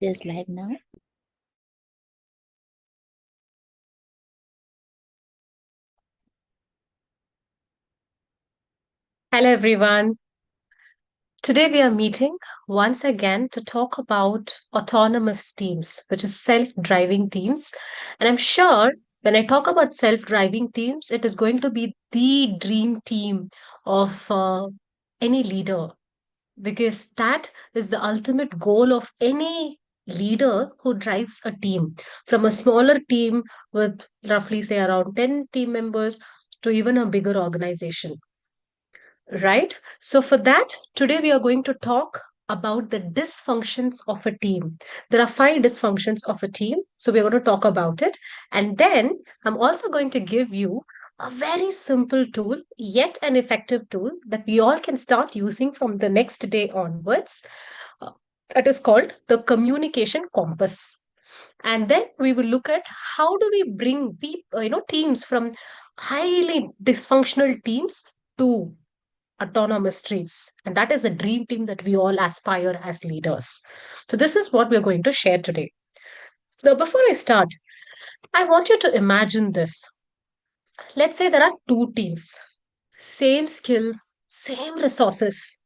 Is live now. Hello, everyone. Today we are meeting once again to talk about autonomous teams, which is self driving teams. And I'm sure when I talk about self driving teams, it is going to be the dream team of any leader, because that is the ultimate goal of any leader who drives a team, from a smaller team with roughly, say, around 10 team members to even a bigger organization. Right? So, for that, today we are going to talk about the dysfunctions of a team. There are five dysfunctions of a team. So, we're going to talk about it. And then I'm also going to give you a very simple tool, yet an effective tool that we all can start using from the next day onwards. Uh, That is called the communication compass. And then we will look at how do we bring people, teams from highly dysfunctional teams to autonomous traits. And that is a dream team that we all aspire as leaders. So, this is what we're going to share today. Now, before I start, I want you to imagine this. Let's say there are two teams, same skills, same resources.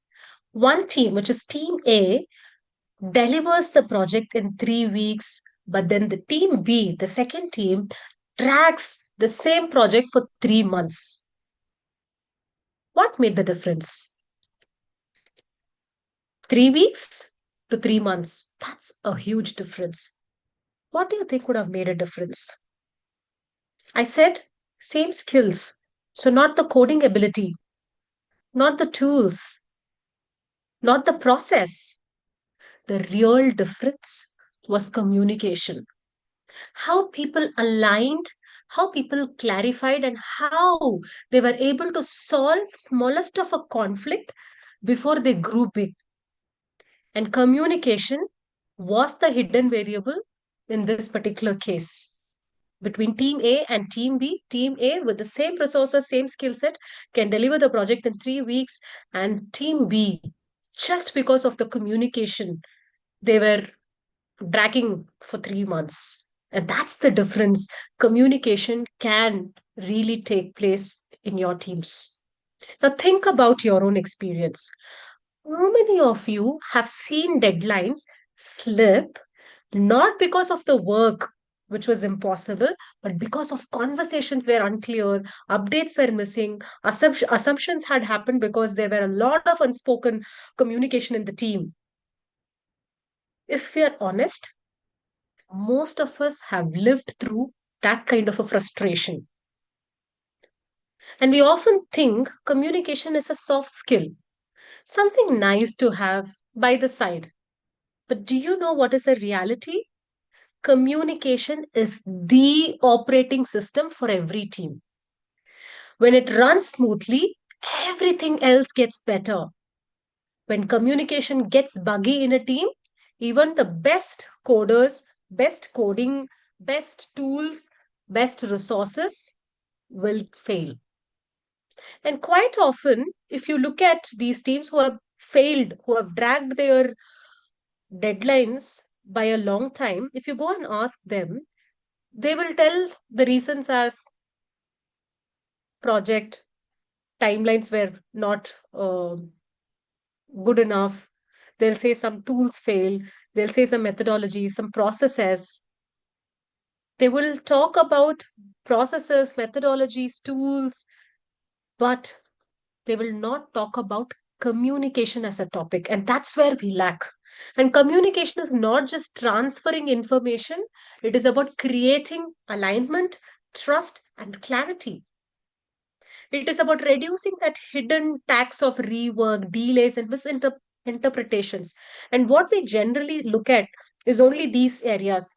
One team, which is Team A, delivers the project in 3 weeks, but then the Team B, the second team, drags the same project for 3 months. What made the difference? 3 weeks to 3 months. That's a huge difference. What do you think would have made a difference? I said same skills. So, not the coding ability, not the tools, not the process. The real difference was communication. How people aligned, how people clarified, and how they were able to solve smallest of a conflict before they grew big. And communication was the hidden variable in this particular case. Between team A and team B, team A with the same resources, same skill set can deliver the project in 3 weeks, and team B, just because of the communication, they were dragging for 3 months. And that's the difference. Communication can really take place in your teams. Now, think about your own experience. How many of you have seen deadlines slip not because of the work, which was impossible, but because of conversations were unclear, updates were missing, assumptions had happened because there were a lot of unspoken communication in the team? If we are honest, most of us have lived through that kind of a frustration. And we often think communication is a soft skill, something nice to have by the side. But do you know what is a reality? Communication is the operating system for every team. When it runs smoothly, everything else gets better. When communication gets buggy in a team, even the best coders, best coding, best tools, best resources will fail. And quite often, if you look at these teams who have failed, who have dragged their deadlines by a long time, if you go and ask them, they will tell the reasons as project timelines were not good enough. They'll say some tools fail. They'll say some methodologies, some processes. They will talk about processes, methodologies, tools, but they will not talk about communication as a topic. And that's where we lack. And communication is not just transferring information, it is about creating alignment, trust, and clarity. It is about reducing that hidden tax of rework, delays, and misinterpretations. And what we generally look at is only these areas.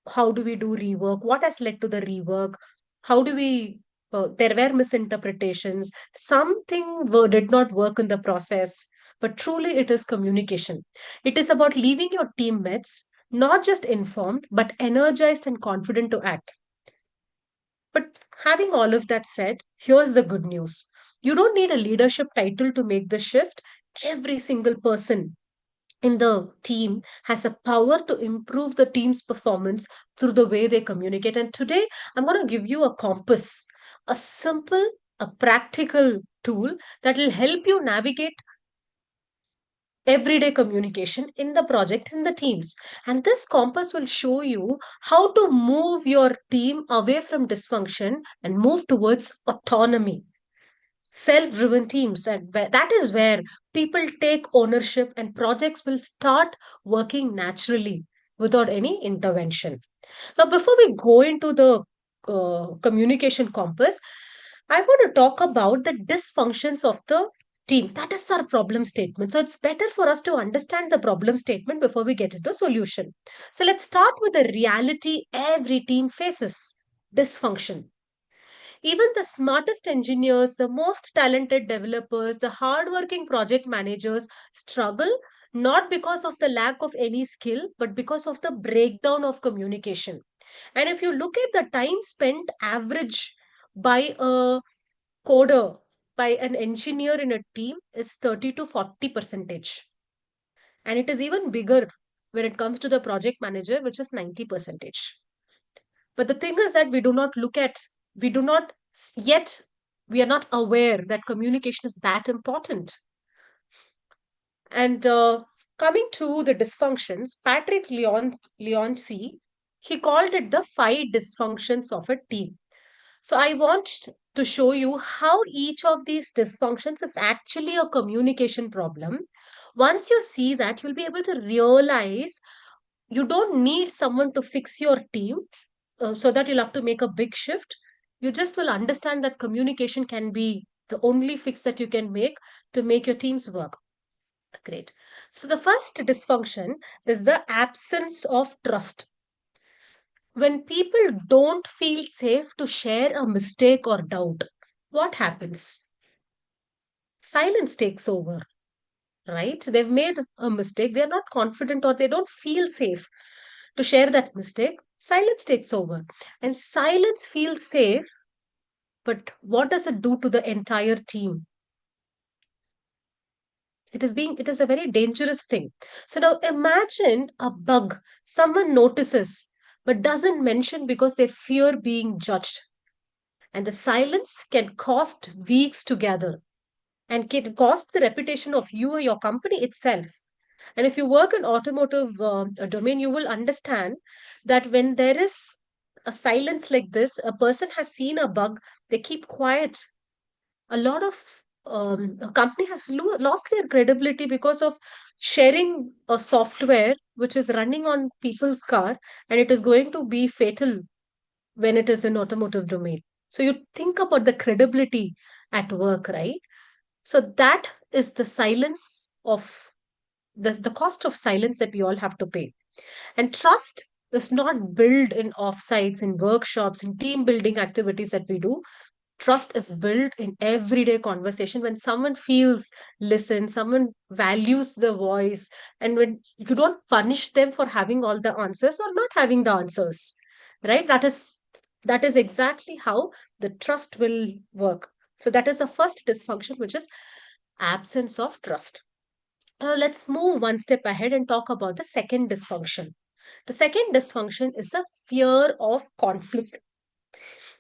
How do we do rework? What has led to the rework? How do we there were misinterpretations, did not work in the process, but truly it is communication. It is about leaving your teammates not just informed but energized and confident to act. But having all of that said, here's the good news. You don't need a leadership title to make the shift. Every single person in the team has a power to improve the team's performance through the way they communicate. And today, I'm going to give you a compass, a simple, a practical tool that will help you navigate everyday communication in the project, in the teams. And this compass will show you how to move your team away from dysfunction and move towards autonomy, self-driven teams, and that is where people take ownership and projects will start working naturally without any intervention. Now, before we go into the communication compass, I want to talk about the dysfunctions of the team. That is our problem statement. So it's better for us to understand the problem statement before we get into solution. So let's start with the reality every team faces: dysfunction. Even the smartest engineers, the most talented developers, the hardworking project managers struggle not because of the lack of any skill, but because of the breakdown of communication. And if you look at the time spent average by a coder, by an engineer in a team, is 30 to 40 percentage. And it is even bigger when it comes to the project manager, which is 90 percentage. But the thing is that we do not yet, we are not aware that communication is that important. And coming to the dysfunctions, Leonci, he called it the five dysfunctions of a team. So I want to show you how each of these dysfunctions is actually a communication problem. Once you see that, you'll be able to realize you don't need someone to fix your team, so that you'll have to make a big shift. You just will understand that communication can be the only fix that you can make to make your teams work. Great. So the first dysfunction is the absence of trust. When people don't feel safe to share a mistake or doubt, what happens? Silence takes over, right? They've made a mistake, they're not confident or they don't feel safe to share that mistake. Silence takes over. And silence feels safe, but what does it do to the entire team? It is a very dangerous thing. So now imagine a bug someone notices but doesn't mention because they fear being judged. And the silence can cost weeks together and can cost the reputation of you or your company itself. And if you work in automotive domain, you will understand that when there is a silence like this, a person has seen a bug, they keep quiet. A lot of a company has lost their credibility because of sharing a software which is running on people's car, and it is going to be fatal when it is in automotive domain. So you think about the credibility at work, right? So that is the silence of the cost of silence that we all have to pay. And trust is not built in offsites, in workshops, in team building activities that we do. Trust is built in everyday conversation when someone feels listen, someone values the voice, and when you don't punish them for having all the answers or not having the answers, right? That is exactly how the trust will work. So that is the first dysfunction, which is absence of trust. Now let's move one step ahead and talk about the second dysfunction. The second dysfunction is the fear of conflict.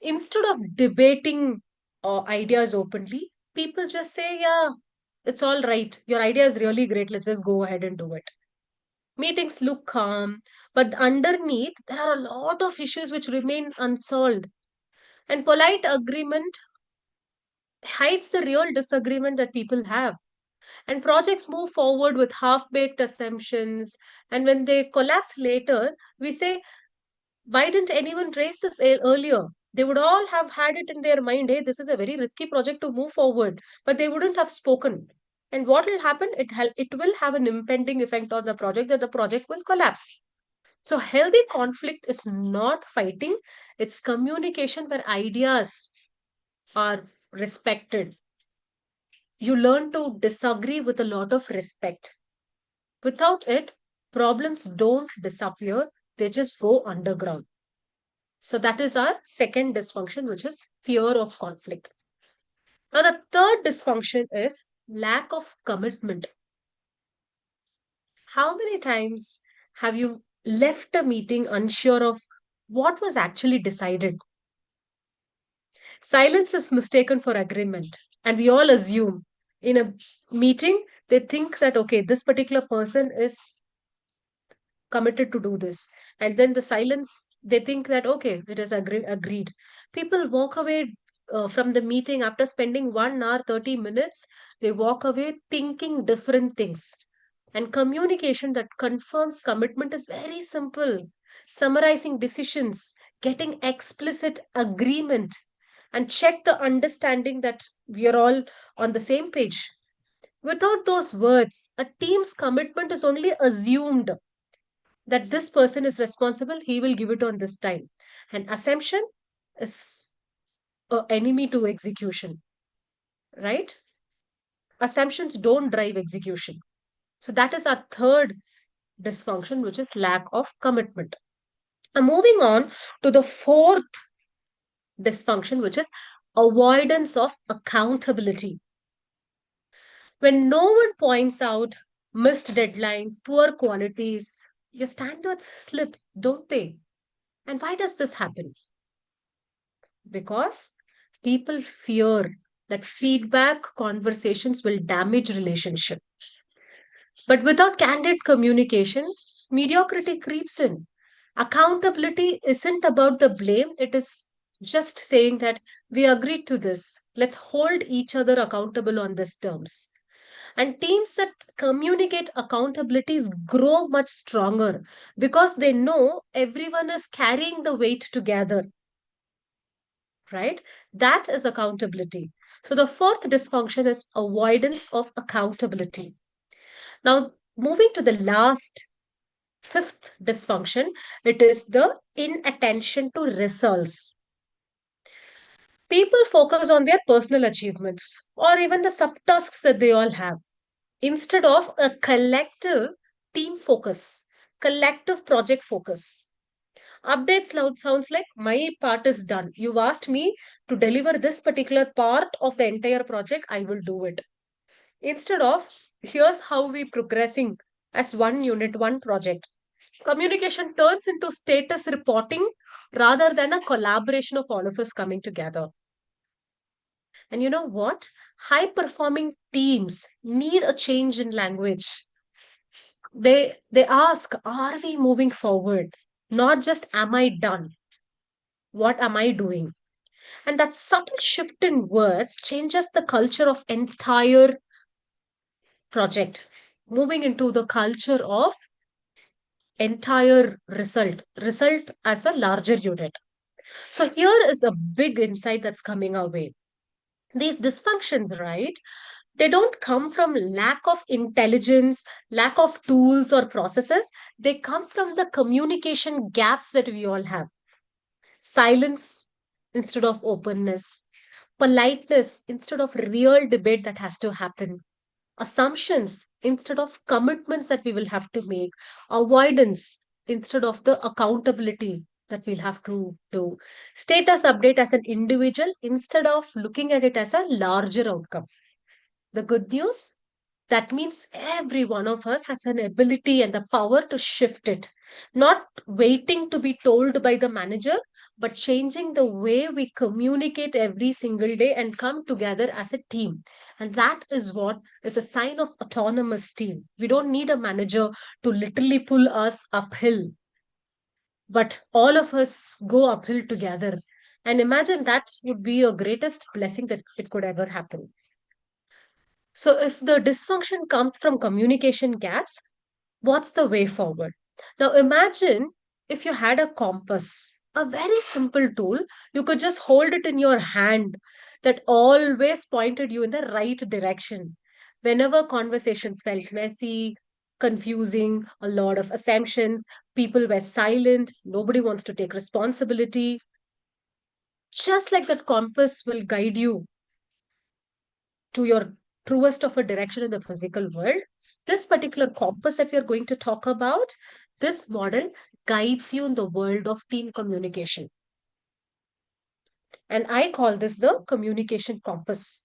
Instead of debating ideas openly, people just say, yeah, it's all right. Your idea is really great. Let's just go ahead and do it. Meetings look calm, but underneath, there are a lot of issues which remain unsolved. And polite agreement hides the real disagreement that people have. And projects move forward with half baked assumptions. And when they collapse later, we say, why didn't anyone raise this earlier? They would all have had it in their mind, hey, this is a very risky project to move forward, but they wouldn't have spoken. And what will happen? It will have an impending effect on the project, that the project will collapse. So healthy conflict is not fighting, it's communication where ideas are respected. You learn to disagree with a lot of respect. Without it, problems don't disappear, they just go underground. So that is our second dysfunction, which is fear of conflict. Now, the third dysfunction is lack of commitment. How many times have you left a meeting unsure of what was actually decided? Silence is mistaken for agreement, and we all assume in a meeting they think that okay, this particular person is committed to do this, and then the silence they think that okay, it is agreed. People walk away from the meeting after spending 1 hour 30 minutes. They walk away thinking different things. And communication that confirms commitment is very simple: summarizing decisions, getting explicit agreement, and check the understanding that we are all on the same page. Without those words, a team's commitment is only assumed, that this person is responsible, he will give it on this time. And assumption is an enemy to execution, right? Assumptions don't drive execution. So that is our third dysfunction, which is lack of commitment. And moving on to the fourth dysfunction, which is avoidance of accountability. When no one points out missed deadlines, poor qualities, your standards slip, don't they? And why does this happen? Because people fear that feedback conversations will damage relationship. But without candid communication, mediocrity creeps in. Accountability isn't about the blame, it is just saying that we agreed to this. Let's hold each other accountable on these terms. And teams that communicate accountabilities grow much stronger because they know everyone is carrying the weight together, right? That is accountability. So the fourth dysfunction is avoidance of accountability. Now, moving to the last, fifth dysfunction, it is the inattention to results. People focus on their personal achievements or even the subtasks that they all have instead of a collective team focus, collective project focus. Updates sounds like my part is done. You've asked me to deliver this particular part of the entire project, I will do it. Instead of here's how we progressing as one unit, one project. Communication turns into status reporting rather than a collaboration of all of us coming together. And you know what? High performing teams need a change in language. They ask, are we moving forward? Not just am I done? What am I doing? And that subtle shift in words changes the culture of entire project, moving into the culture of entire result as a larger unit. So here is a big insight that's coming our way. These dysfunctions, right? They don't come from lack of intelligence, lack of tools or processes. They come from the communication gaps that we all have. Silence instead of openness, politeness instead of real debate that has to happen, assumptions instead of commitments that we will have to make, avoidance instead of the accountability that we'll have to do, status update as an individual instead of looking at it as a larger outcome. The good news, that means every one of us has an ability and the power to shift it, not waiting to be told by the manager, but changing the way we communicate every single day and come together as a team. And that is what is a sign of autonomous team. We don't need a manager to literally pull us uphill, but all of us go uphill together. And imagine that would be your greatest blessing that it could ever happen. So, if the dysfunction comes from communication gaps, what's the way forward? Now, imagine if you had a compass, a very simple tool, you could just hold it in your hand that always pointed you in the right direction. Whenever conversations felt messy, confusing, a lot of assumptions, people were silent, nobody wants to take responsibility, just like that compass will guide you to your truest of a direction in the physical world. This particular compass that we are going to talk about, this model guides you in the world of team communication. And I call this the communication compass.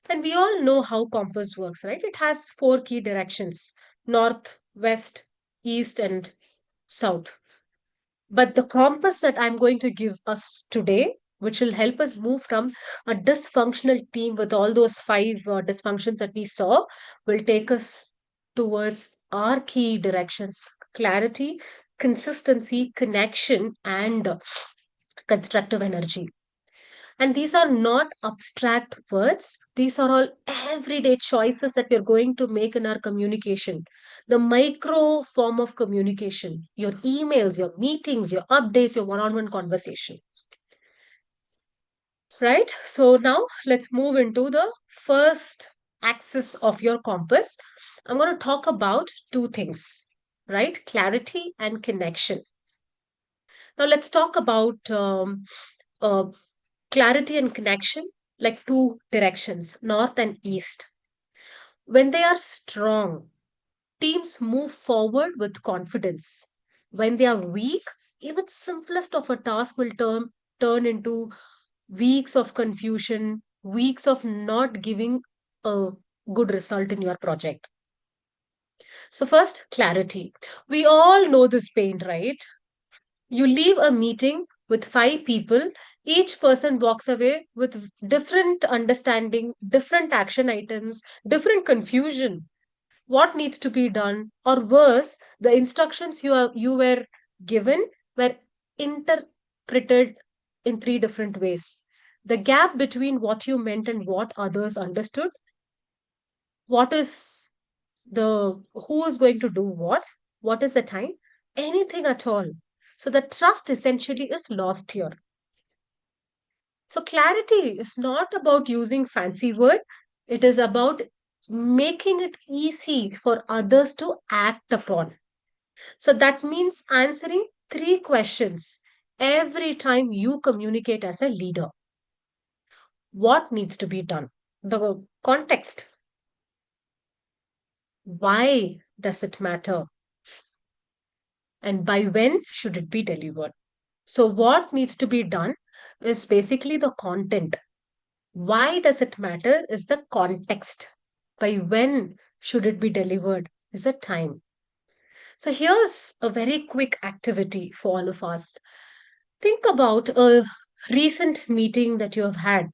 And we all know how compass works, right? It has four key directions: north, west, east, and south. But the compass that I'm going to give us today, which will help us move from a dysfunctional team with all those five dysfunctions that we saw, will take us towards our key directions: clarity, consistency, connection, and constructive energy. And these are not abstract words. These are all everyday choices that we're going to make in our communication. The micro form of communication, your emails, your meetings, your updates, your one on one conversation. Right? So now let's move into the first axis of your compass. I'm going to talk about two things, right? Clarity and connection. Now let's talk about uh, clarity and connection, like two directions, north and east. When they are strong, teams move forward with confidence. When they are weak, even simplest of a task will turn into weeks of confusion, weeks of not giving a good result in your project. So first, clarity. We all know this pain, right? You leave a meeting with five people, each person walks away with different understanding, different action items, different confusion. What needs to be done? Or worse, the instructions you were given were interpreted in three different ways. The gap between what you meant and what others understood, what is the who is going to do what is the time, anything at all. So the trust essentially is lost here. So clarity is not about using fancy word, it is about making it easy for others to act upon. So that means answering three questions every time you communicate as a leader. What needs to be done? The context. Why does it matter? And by when should it be delivered? So, what needs to be done is basically the content. Why does it matter is the context. By when should it be delivered is the time. So, here's a very quick activity for all of us. Think about a recent meeting that you have had.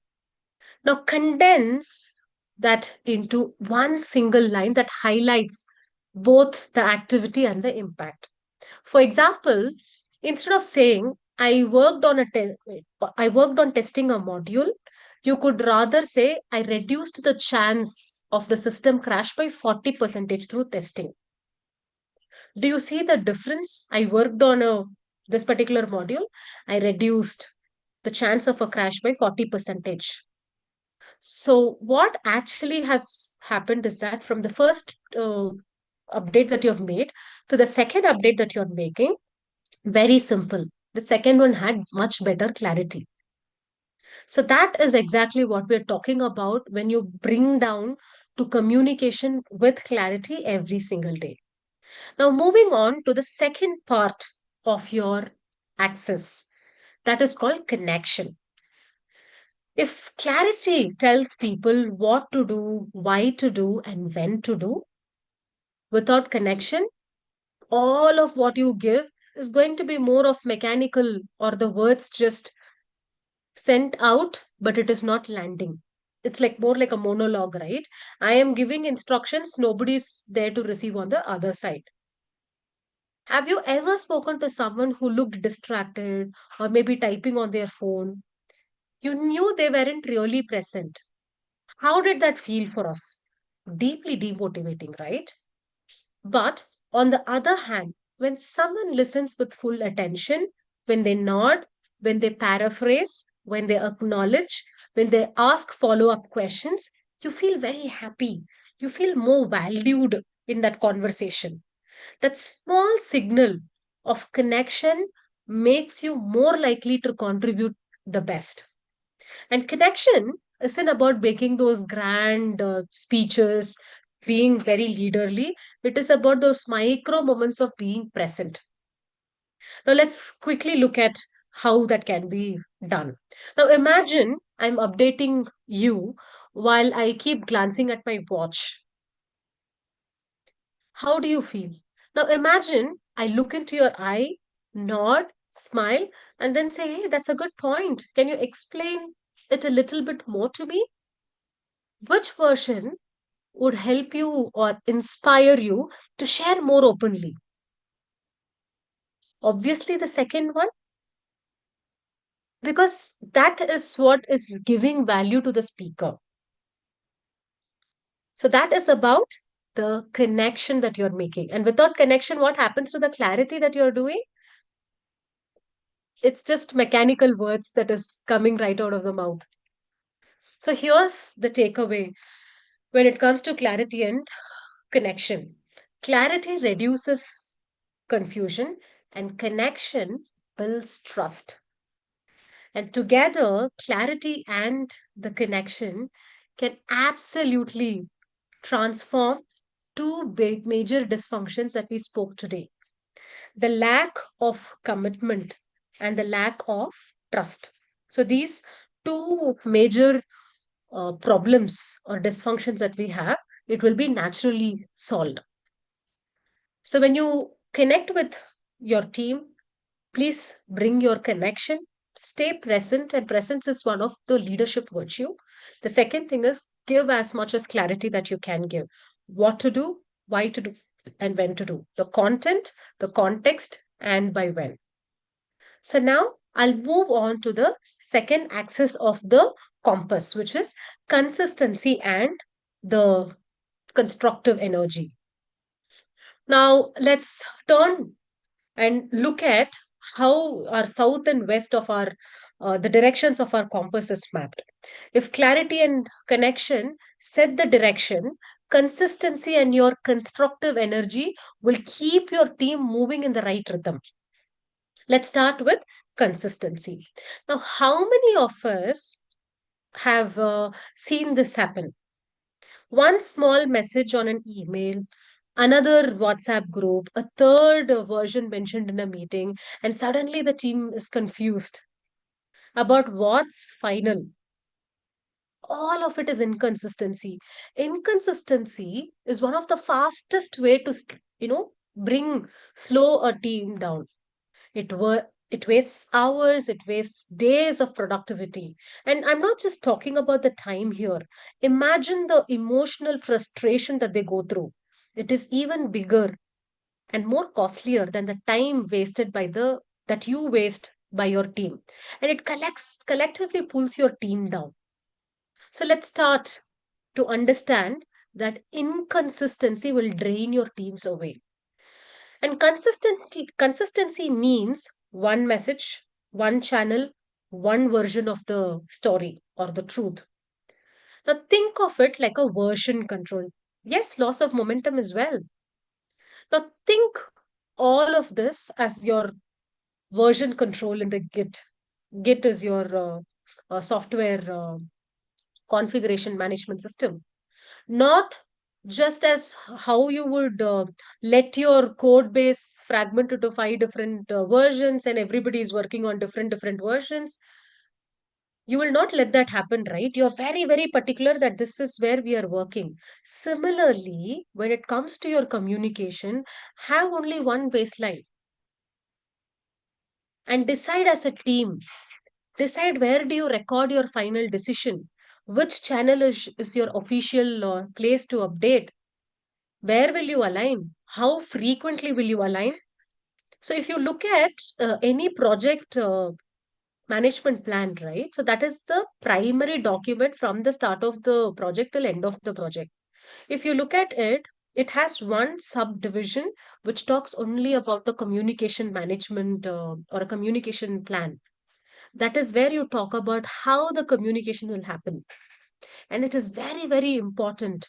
Now, condense that into one single line that highlights both the activity and the impact. For example, instead of saying I worked on testing a module, you could rather say I reduced the chance of the system crash by 40% through testing. Do you see the difference? I worked on a this particular module. I reduced the chance of a crash by 40%. So what actually has happened is that from the first update that you have made to the second update that you're making, very simple. The second one had much better clarity. So that is exactly what we're talking about when you bring down to communication with clarity every single day. Now, moving on to the second part of your access, that is called connection. If clarity tells people what to do, why to do, and when to do, without connection, all of what you give is going to be more of mechanical, or the words just sent out, but it is not landing. It's like more like a monologue, right? I am giving instructions, nobody's there to receive on the other side. Have you ever spoken to someone who looked distracted or maybe typing on their phone? You knew they weren't really present. How did that feel for us? Deeply demotivating, right? But on the other hand, when someone listens with full attention, when they nod, when they paraphrase, when they acknowledge, when they ask follow up questions, you feel very happy. You feel more valued in that conversation. That small signal of connection makes you more likely to contribute the best. And connection isn't about making those grand speeches, being very leaderly. It is about those micro moments of being present. Now, let's quickly look at how that can be done. Now, imagine I'm updating you while I keep glancing at my watch. How do you feel? Now imagine I look into your eye, nod, smile, and then say, hey, that's a good point. Can you explain it a little bit more to me? Which version would help you or inspire you to share more openly? Obviously, the second one, because that is what is giving value to the speaker. So that is about the connection that you're making. And without connection, what happens to the clarity that you're doing? It's just mechanical words that is coming right out of the mouth. So here's the takeaway when it comes to clarity and connection. Clarity reduces confusion, and connection builds trust. And together, clarity and the connection can absolutely transform two big major dysfunctions that we spoke today: the lack of commitment and the lack of trust. So, these two major problems or dysfunctions that we have, it will be naturally solved. So, when you connect with your team, please bring your connection, stay present, and presence is one of the leadership virtue. The second thing is give as much as clarity that you can give. What to do, why to do, and when to do. The content, the context, and by when. So now I'll move on to the second axis of the compass, which is consistency and the constructive energy. Now let's turn and look at how our south and west of our the directions of our compass is mapped. If clarity and connection set the direction, consistency and your constructive energy will keep your team moving in the right rhythm. Let's start with consistency. Now, how many of us have seen this happen? One small message on an email, another WhatsApp group, a third version mentioned in a meeting, and suddenly the team is confused about what's final. All of it is inconsistency. Inconsistency is one of the fastest way to, bring slow a team down. It wastes hours, it wastes days of productivity. And I'm not just talking about the time here. Imagine the emotional frustration that they go through. It is even bigger and more costlier than the time wasted by the that you waste by your team. And it collectively pulls your team down. So let's start to understand that inconsistency will drain your teams away. And consistency means one message, one channel, one version of the story or the truth. Now think of it like a version control. Yes, loss of momentum as well. Now think all of this as your version control in the Git. Git is your software configuration management system. Not just as how you would let your code base fragment into five different versions and everybody is working on different versions. You will not let that happen, right? You're very particular that this is where we are working. Similarly, when it comes to your communication, have only one baseline and decide as a team. Decide where do you record your final decision, which channel is your official place to update. Where will you align? How frequently will you align? So, if you look at any project management plan, right? So, that is the primary document from the start of the project till end of the project. If you look at it, it has one subdivision which talks only about the communication management or a communication plan. That is where you talk about how the communication will happen. And it is very important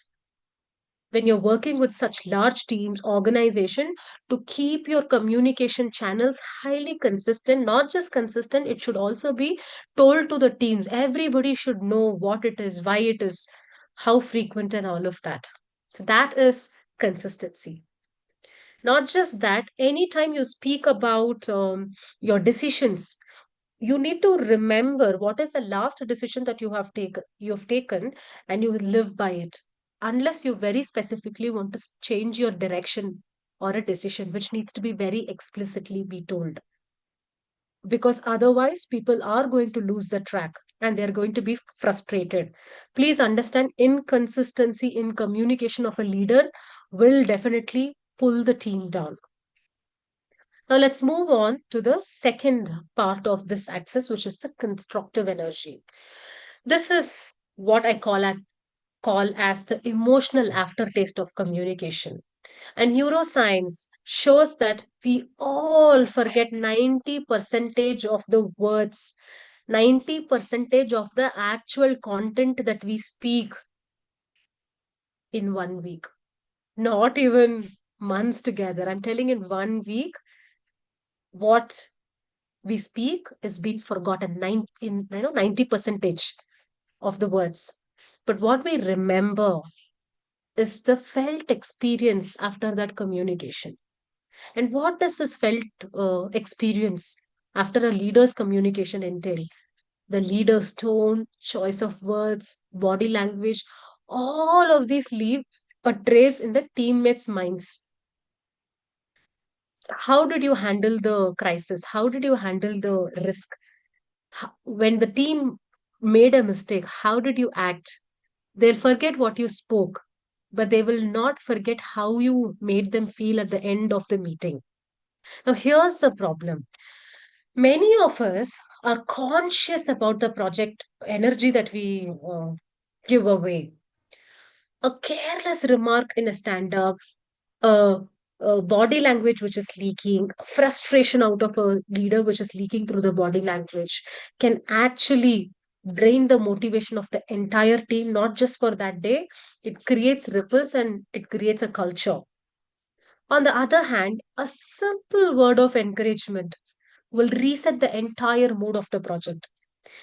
when you're working with such large teams organization to keep your communication channels highly consistent. Not just consistent, it should also be told to the teams. Everybody should know what it is, why it is, how frequent, and all of that. So that is consistency. Not just that, anytime you speak about your decisions, you need to remember what is the last decision that you have taken and you live by it, unless you very specifically want to change your direction. or a decision which needs to be very explicitly be told, because otherwise people are going to lose the track and they're going to be frustrated. Please understand, inconsistency in communication of a leader will definitely pull the team down. Now let's move on to the second part of this axis, which is the constructive energy. This is what I call as the emotional aftertaste of communication. And neuroscience shows that we all forget 90 percentage of the words, 90 percentage of the actual content that we speak in 1 week. Not even months together. I'm telling, in 1 week, what we speak is being forgotten in 90 percentage of the words. But what we remember is the felt experience after that communication. And what does this felt experience after a leader's communication entail? The leader's tone, choice of words, body language, all of these leave a trace in the teammates' minds. How did you handle the crisis? How did you handle the risk? When the team made a mistake, how did you act? They'll forget what you spoke, but they will not forget how you made them feel at the end of the meeting. Now, here's the problem. Many of us are conscious about the project energy that we give away. A careless remark in a stand up, a, a body language which is leaking, frustration out of a leader which is leaking through the body language can actually drain the motivation of the entire team, not just for that day. It creates ripples and it creates a culture. On the other hand, a simple word of encouragement will reset the entire mood of the project.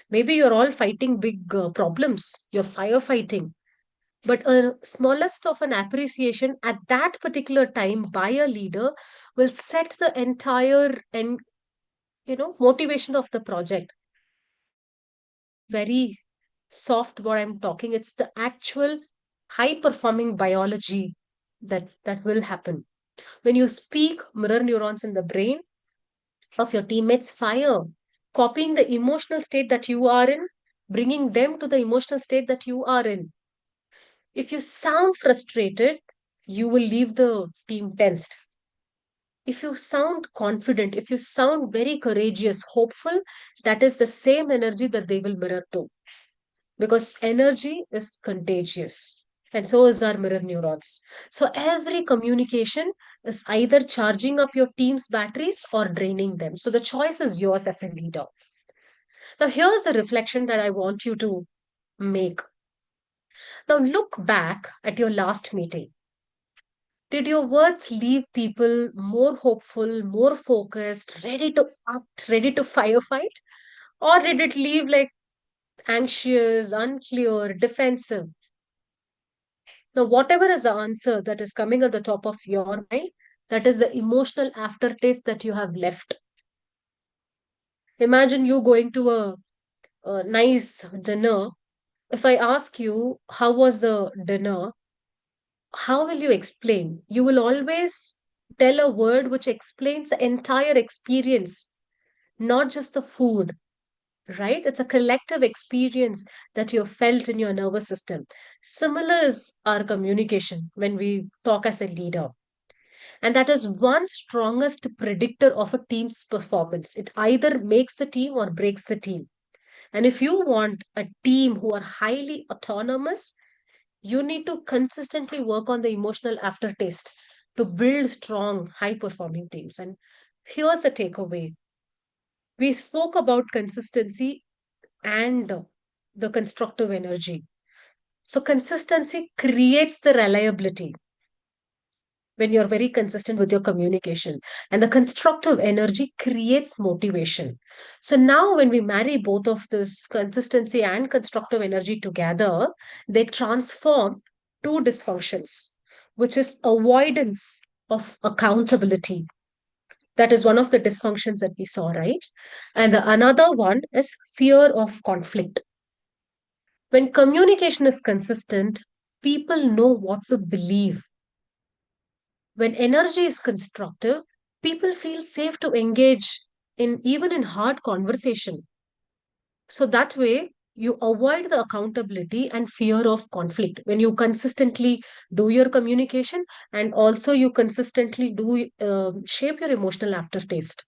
Maybe you're all fighting big problems, you're firefighting, but a smallest of an appreciation at that particular time by a leader will set the entire and motivation of the project. Very soft what I'm talking. It's the actual high performing biology that will happen. When you speak, mirror neurons in the brain of your teammates fire, copying the emotional state that you are in, bringing them to the emotional state that you are in. If you sound frustrated, you will leave the team tensed. If you sound confident, if you sound very courageous, hopeful, that is the same energy that they will mirror to, because energy is contagious. And so is our mirror neurons. So every communication is either charging up your team's batteries or draining them. So the choice is yours as a leader. Now, here's a reflection that I want you to make. Now, look back at your last meeting. Did your words leave people more hopeful, more focused, ready to act, ready to firefight? Or did it leave like anxious, unclear, defensive? Now, whatever is the answer that is coming at the top of your mind, that is the emotional aftertaste that you have left. Imagine you going to a nice dinner. If I ask you, how was the dinner? How will you explain? You will always tell a word which explains the entire experience, not just the food, right? It's a collective experience that you felt in your nervous system. Similar is our communication when we talk as a leader. And that is one strongest predictor of a team's performance. It either makes the team or breaks the team. And if you want a team who are highly autonomous, you need to consistently work on the emotional aftertaste to build strong, high performing teams. And here's the takeaway: we spoke about consistency and the constructive energy. So, consistency creates the reliability when you're very consistent with your communication, and the constructive energy creates motivation. So now when we marry both of this consistency and constructive energy together, they transform two dysfunctions, which is avoidance of accountability. That is one of the dysfunctions that we saw, right? And the another one is fear of conflict. When communication is consistent, people know what to believe. When energy is constructive, people feel safe to engage in even in hard conversation. So that way, you avoid the accountability and fear of conflict when you consistently do your communication, and also you consistently do shape your emotional aftertaste.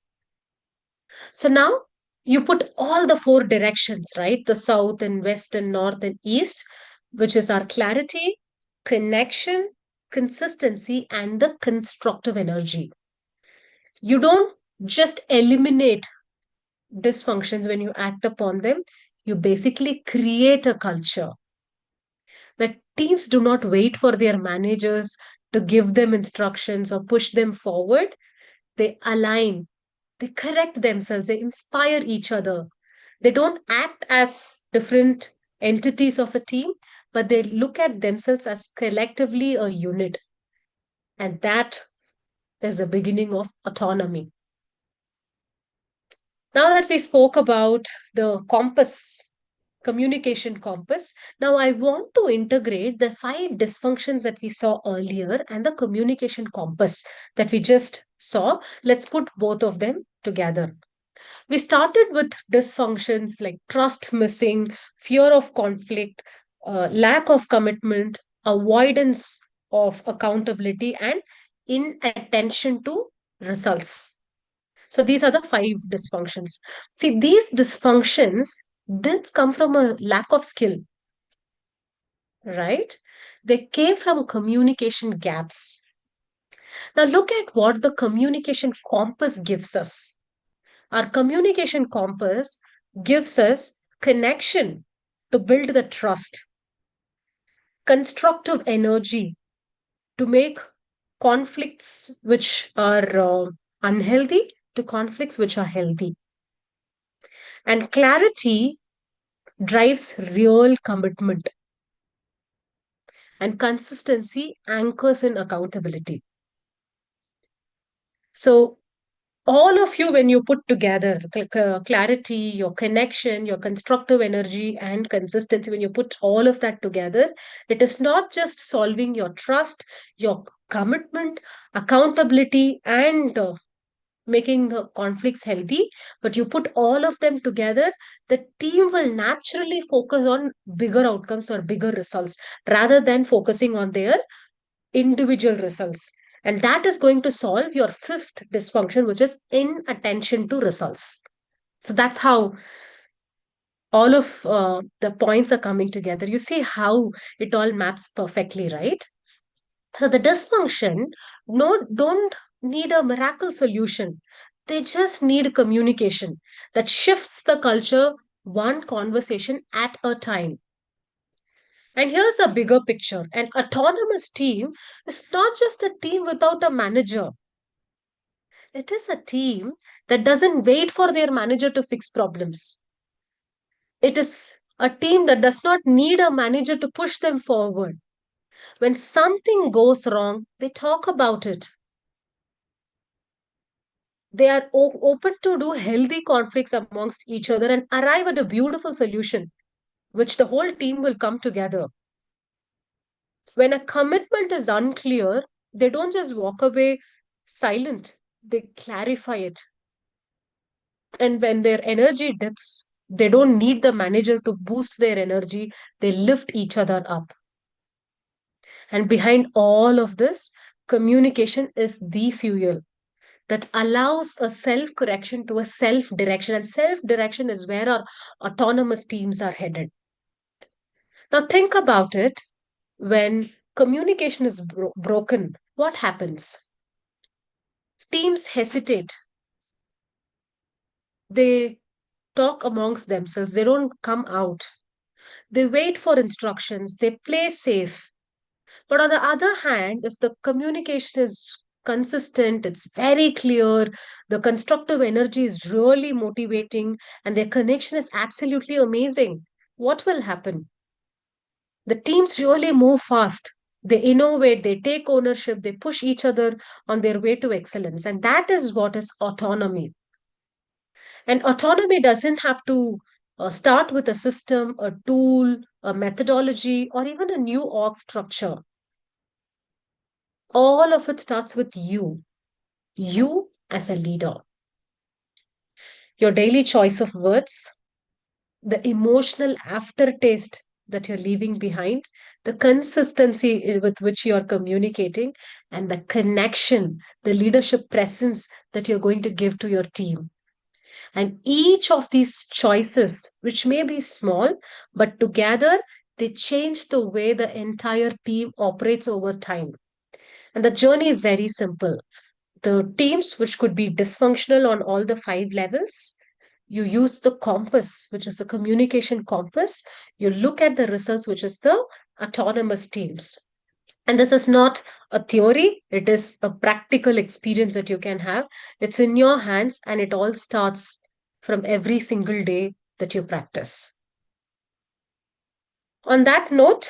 So now you put all the four directions, right? The south and west and north and east, which is our clarity, connection, consistency, and the constructive energy. You don't just eliminate dysfunctions when you act upon them. You basically create a culture where teams do not wait for their managers to give them instructions or push them forward. They align, they correct themselves, they inspire each other. They don't act as different entities of a team, but they look at themselves as collectively a unit. And that is the beginning of autonomy. Now that we spoke about the compass, communication compass, now I want to integrate the five dysfunctions that we saw earlier and the communication compass that we just saw. Let's put both of them together. We started with dysfunctions like trust missing, fear of conflict, lack of commitment, avoidance of accountability, and inattention to results. So these are the five dysfunctions. See, these dysfunctions didn't come from a lack of skill, right? They came from communication gaps. Now look at what the communication compass gives us. Our communication compass gives us connection to build the trust, constructive energy to make conflicts which are unhealthy to conflicts which are healthy, and clarity drives real commitment, and consistency anchors in accountability. So all of you, when you put together clarity, your connection, your constructive energy, and consistency, when you put all of that together, it is not just solving your trust, your commitment, accountability, and making the conflicts healthy, but you put all of them together, the team will naturally focus on bigger outcomes or bigger results rather than focusing on their individual results. And that is going to solve your fifth dysfunction, which is inattention to results. So that's how all of the points are coming together. You see how it all maps perfectly, right? So the dysfunction don't need a miracle solution. They just need communication that shifts the culture one conversation at a time. And here's a bigger picture. An autonomous team is not just a team without a manager. It is a team that doesn't wait for their manager to fix problems. It is a team that does not need a manager to push them forward. When something goes wrong, they talk about it. They are open to do healthy conflicts amongst each other and arrive at a beautiful solution, which the whole team will come together. When a commitment is unclear, they don't just walk away silent, they clarify it. And when their energy dips, they don't need the manager to boost their energy, they lift each other up. And behind all of this, communication is the fuel that allows a self correction to a self direction. And self direction is where our autonomous teams are headed. Now, think about it. When communication is broken, what happens? Teams hesitate. They talk amongst themselves. They don't come out. They wait for instructions. They play safe. But on the other hand, if the communication is consistent, it's very clear, the constructive energy is really motivating, and their connection is absolutely amazing, what will happen? The teams really move fast. They innovate, they take ownership, they push each other on their way to excellence. And that is what is autonomy. And autonomy doesn't have to start with a system, a tool, a methodology, or even a new org structure. All of it starts with you as a leader, your daily choice of words, the emotional aftertaste that you're leaving behind, the consistency with which you're communicating, and the connection, the leadership presence that you're going to give to your team. And each of these choices, which may be small, but together they change the way the entire team operates over time. And the journey is very simple. The teams, which could be dysfunctional on all the five levels, you use the compass, which is the communication compass. You look at the results, which is the autonomous teams. And this is not a theory, it is a practical experience that you can have. It's in your hands, and it all starts from every single day that you practice. On that note,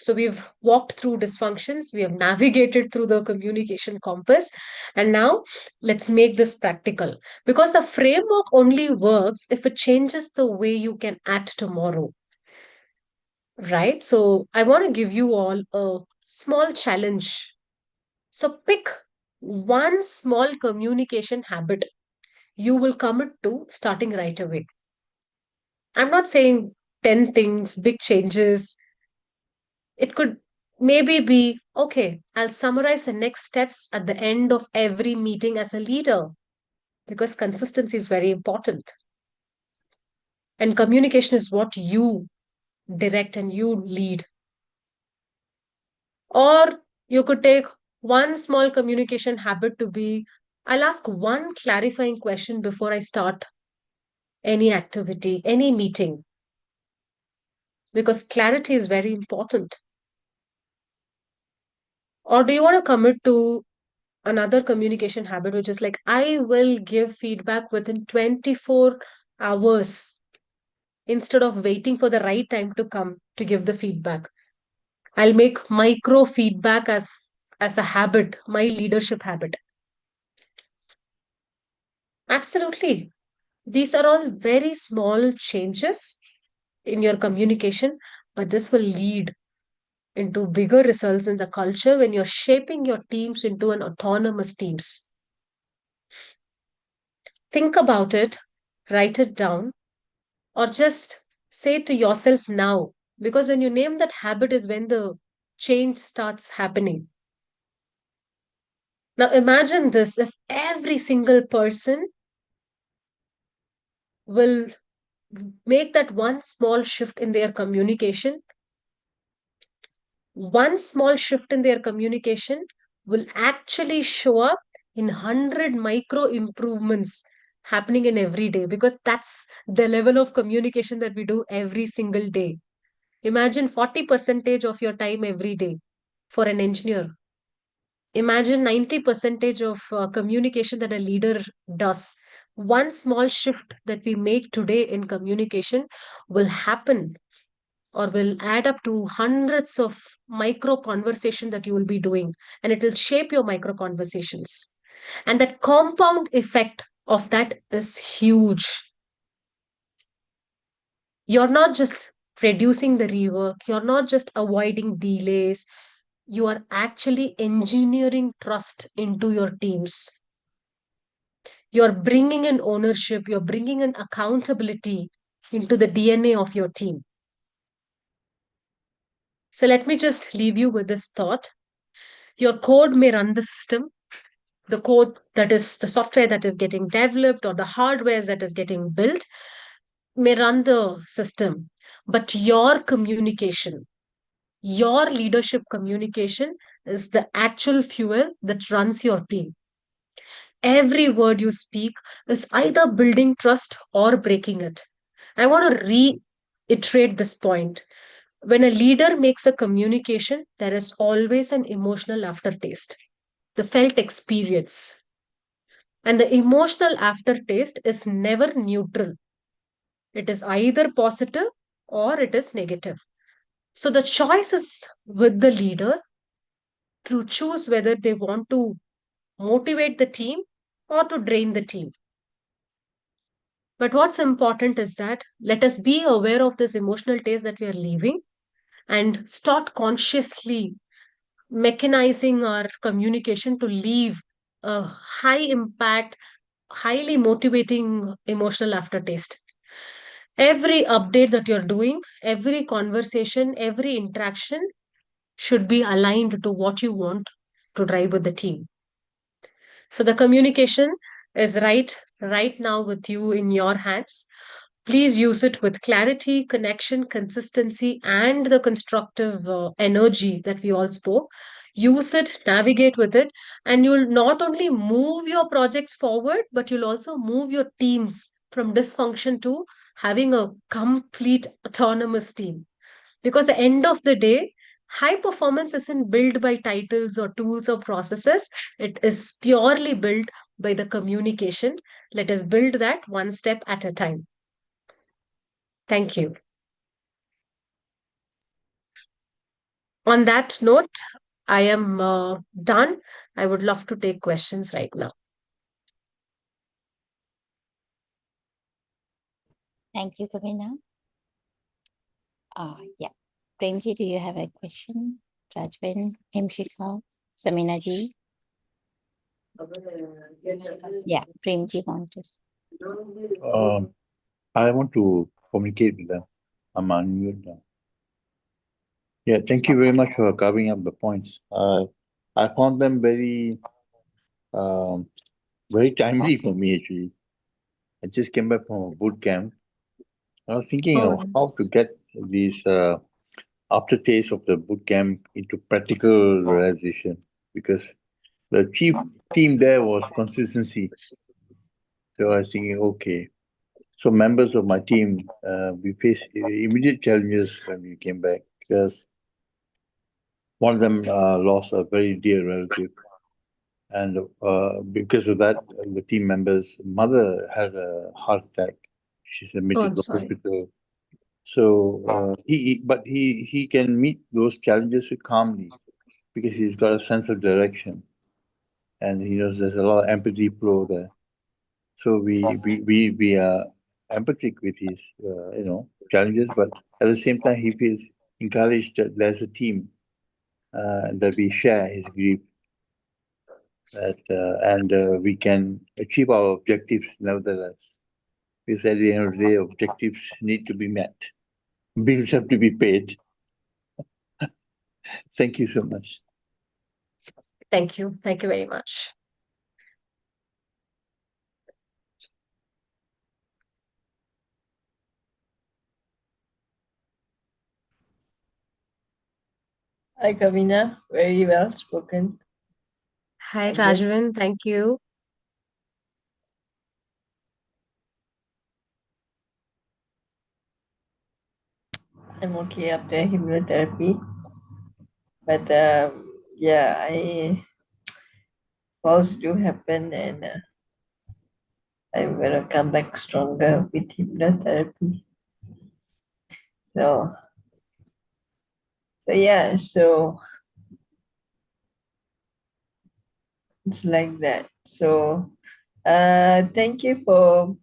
so we've walked through dysfunctions, we have navigated through the communication compass, and now let's make this practical, because a framework only works if it changes the way you can act tomorrow, right? So I want to give you all a small challenge. So pick one small communication habit you will commit to starting right away. I'm not saying 10 things, big changes. It could maybe be, okay, I'll summarize the next steps at the end of every meeting as a leader, because consistency is very important. And communication is what you direct and you lead. Or you could take one small communication habit to be, I'll ask one clarifying question before I start any activity, any meeting, because clarity is very important. Or do you want to commit to another communication habit, which is like, I will give feedback within 24 hours instead of waiting for the right time to come to give the feedback. I'll make micro feedback as a habit, my leadership habit. Absolutely. These are all very small changes in your communication, but this will lead into bigger results in the culture when you're shaping your teams into an autonomous teams. Think about it, write it down, or just say it to yourself now, because when you name that habit is when the change starts happening. Now imagine this: if every single person will make that one small shift in their communication, one small shift in their communication will actually show up in 100 micro improvements happening in every day, because that's the level of communication that we do every single day. Imagine 40 percentage of your time every day for an engineer. Imagine 90 percentage of communication that a leader does. One small shift that we make today in communication will happen or will add up to hundreds of micro conversation that you will be doing, and it will shape your micro conversations. And that compound effect of that is huge. You're not just reducing the rework, you're not just avoiding delays, you are actually engineering trust into your teams. You're bringing in ownership, you're bringing in accountability into the DNA of your team. So let me just leave you with this thought. Your code may run the system, the code that is the software that is getting developed or the hardware that is getting built may run the system, but your communication, your leadership communication is the actual fuel that runs your team. Every word you speak is either building trust or breaking it. I want to reiterate this point. When a leader makes a communication, there is always an emotional aftertaste, the felt experience. And the emotional aftertaste is never neutral. It is either positive or it is negative. So the choice is with the leader to choose whether they want to motivate the team or to drain the team. But what's important is that let us be aware of this emotional taste that we are leaving and start consciously mechanizing our communication to leave a high impact, highly motivating emotional aftertaste. Every update that you're doing, every conversation, every interaction should be aligned to what you want to drive with the team. So the communication is right now with you in your hands. Please use it with clarity, connection, consistency, and the constructive energy that we all spoke. Use it, navigate with it, and you'll not only move your projects forward, but you'll also move your teams from dysfunction to having a complete autonomous team. Because at the end of the day, high performance isn't built by titles or tools or processes. It is purely built by the communication. Let us build that one step at a time. Thank you. On that note, I am done. I would love to take questions right now. Thank you, Kavina. Yeah. Premji, do you have a question? Rajvin, Himshika, Samina ji? Yeah, Premji wants to. I want to communicate with them. I'm unmute now. Yeah, thank you very much for covering up the points. I found them um, very timely for me actually. I just came back from a boot camp. I was thinking Oh, of how to get these aftertaste of the boot camp into practical realization because the chief theme there was consistency. So I was thinking, okay, so members of my team, we faced immediate challenges when we came back because one of them lost a very dear relative, and because of that, the team member's mother had a heart attack. She's oh, admitted I'm to the sorry. hospital. So he can meet those challenges calmly because he's got a sense of direction, and he knows there's a lot of empathy flow there. So we are empathic with his challenges, but at the same time he feels encouraged that there's a team that we share his grief, that and we can achieve our objectives nevertheless. Because at the end of the day, objectives need to be met. Bills have to be paid. Thank you so much. Thank you. Thank you very much. Hi, Kavina. Very well spoken. Hi, I guess Rajvin. Thank you. I'm okay after hypnotherapy. But yeah, falls do happen, and I'm gonna come back stronger with hypnotherapy. So yeah, so it's like that. So thank you for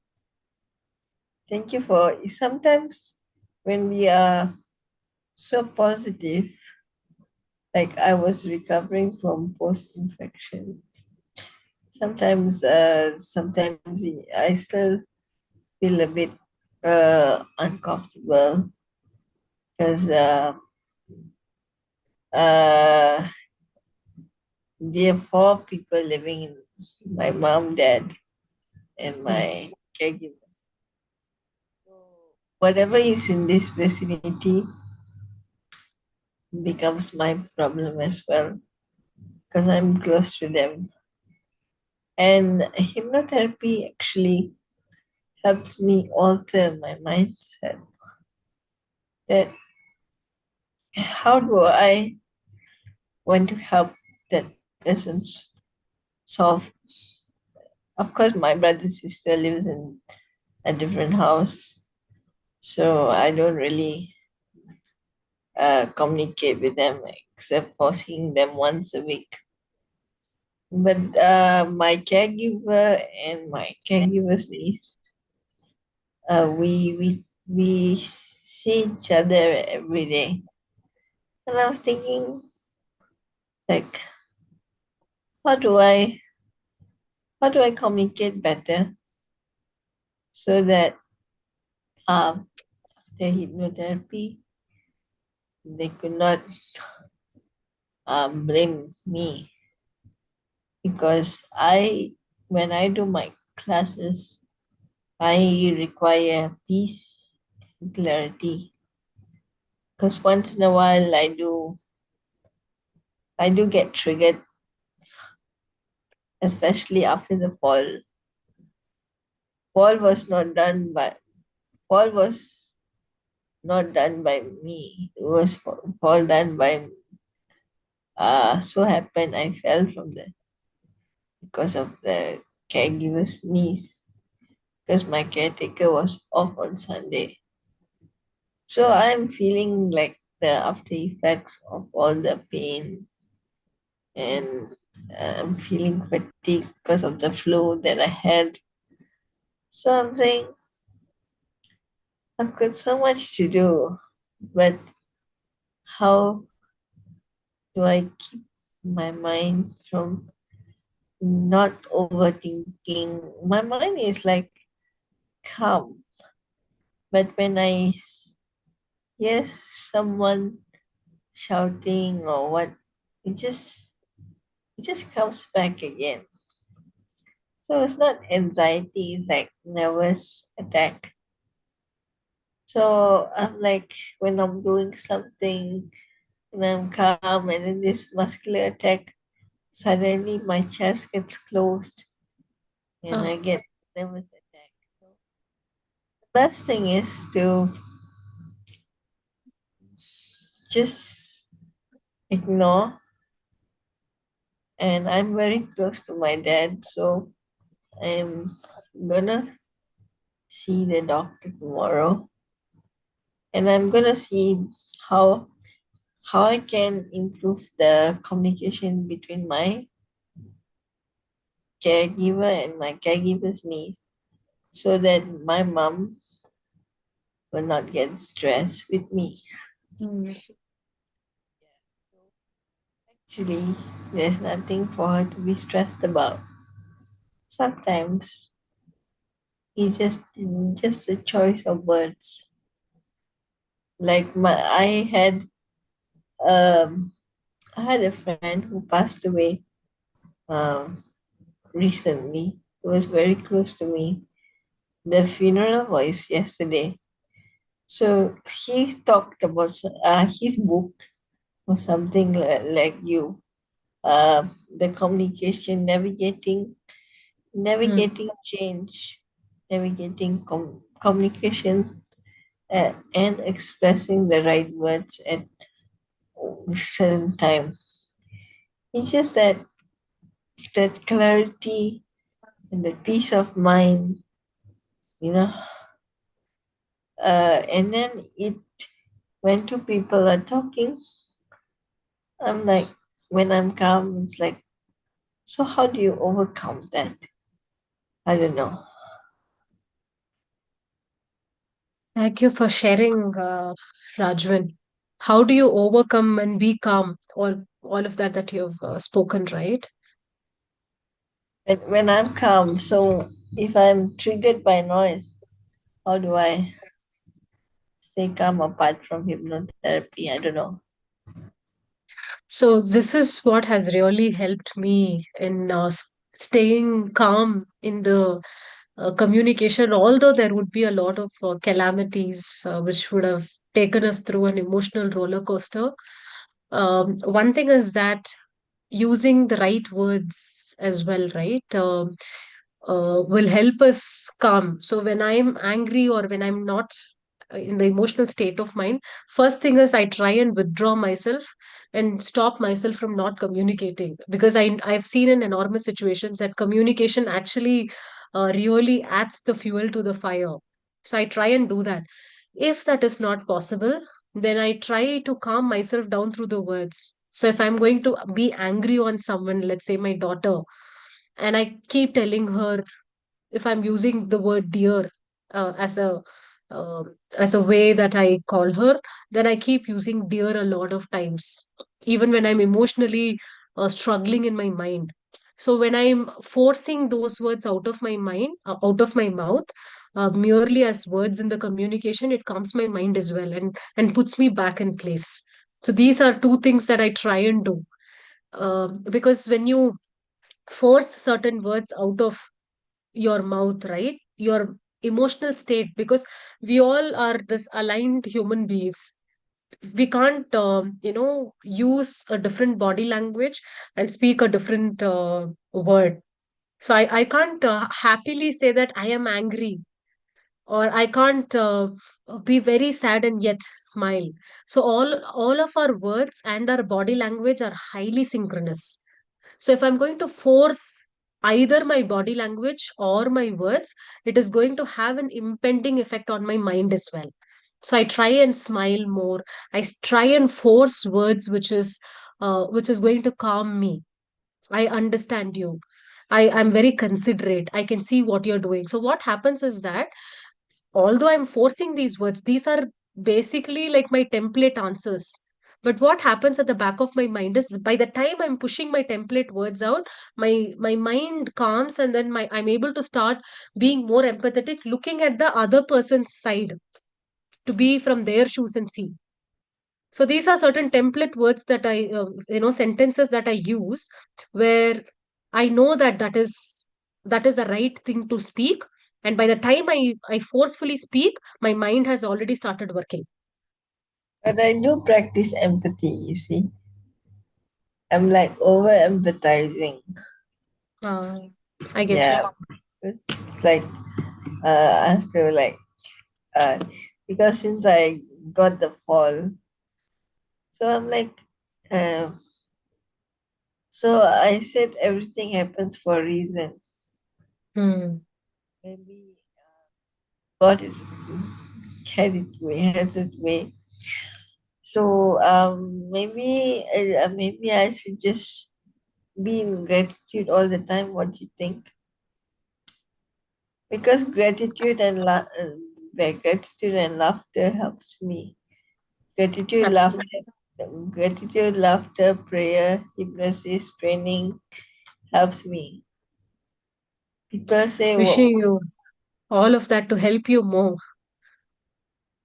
sometimes when we are so positive, like I was recovering from post-infection. Sometimes I still feel a bit uncomfortable because uh, there are four people living in my mom, dad, and my caregiver. So whatever is in this vicinity becomes my problem as well because I'm close to them. And hypnotherapy actually helps me alter my mindset that how do I want to help that person solve. Of course, my brother sister lives in a different house, so I don't really communicate with them except for seeing them once a week. But my caregiver and my caregiver's niece, we see each other every day, and I was thinking, like how do I communicate better so that the hypnotherapy they could not blame me, because when I do my classes, I require peace and clarity. Because once in a while I do get triggered, especially after the fall. Fall was not done by fall was not done by me. It was fall done by so happened I fell from the because of the caregiver's niece, because my caretaker was off on Sunday. So I'm feeling like the after effects of all the pain, and I'm feeling fatigued because of the flu that I had. So I'm saying I've got so much to do, but how do I keep my mind from not overthinking? My mind is like calm, but when I hear someone shouting or what, it just comes back again. So it's not anxiety, it's like nervous attack. So I'm like when I'm doing something and I'm calm, and then this muscular attack, suddenly my chest gets closed and I Oh, get nervous attack. So the best thing is to just ignore. And I'm very close to my dad, so I'm gonna see the doctor tomorrow, and I'm gonna see how I can improve the communication between my caregiver and my caregiver's niece, so that my mom will not get stressed with me. mm. Actually, there's nothing for her to be stressed about. Sometimes it's just the choice of words. Like um I had a friend who passed away um, recently. It was very close to me. The funeral was yesterday. So he talked about his book or something like you. The communication, Mm. navigating change, navigating communication, and expressing the right words at a certain time. It's just that clarity and the peace of mind, you know. And then when two people are talking, I'm like, when I'm calm, it's like, so how do you overcome that? I don't know. Thank you for sharing, Rajvan. How do you overcome and be calm? All of that you've spoken, right? When I'm calm, so if I'm triggered by noise, how do I stay calm apart from hypnotherapy? I don't know. So this is what has really helped me in staying calm in the communication, although there would be a lot of calamities which would have taken us through an emotional roller coaster. One thing is that using the right words as well, right? Will help us calm. So when I'm angry or when I'm not in the emotional state of mind, first thing is I try and withdraw myself and stop myself from not communicating, because I've seen in enormous situations that communication actually really adds the fuel to the fire. So I try and do that. If that is not possible, then I try to calm myself down through the words. So if I'm going to be angry on someone, let's say my daughter, and I keep telling her, if I'm using the word dear as a way that I call her, then I keep using dear a lot of times, even when I'm emotionally struggling in my mind. So when I'm forcing those words out of my mind, out of my mouth, merely as words in the communication, it calms my mind as well, and puts me back in place. So these are two things that I try and do. Because when you force certain words out of your mouth, right? Your emotional state, because we all are this aligned human beings. We can't, use a different body language and speak a different word. So I can't happily say that I am angry, or I can't be very sad and yet smile. So all of our words and our body language are highly synchronous. So if I'm going to force either my body language or my words, it is going to have an impending effect on my mind as well. So I try and smile more. Try and force words which is going to calm me. I understand you. I'm very considerate. I can see what you're doing. So what happens is that although I'm forcing these words, these are basically like my template answers. But what happens at the back of my mind is by the time I'm pushing my template words out, my mind calms, and then I'm able to start being more empathetic, looking at the other person's side, to be from their shoes and see. So these are certain template words that sentences that I use, where I know that is the right thing to speak. And by the time I forcefully speak, my mind has already started working. But I do practice empathy, you see. I'm like over empathizing. I get you. Yeah. It's like I have to like because since I got the fall, so I'm like so I said everything happens for a reason. Hmm. Maybe God is has its way. So maybe I should just be in gratitude all the time. What do you think? Because gratitude and laughter helps me. Gratitude, laughter, Absolutely. gratitude, laughter, prayer, hypnosis, training helps me. People say, Wishing you all of that to help you more.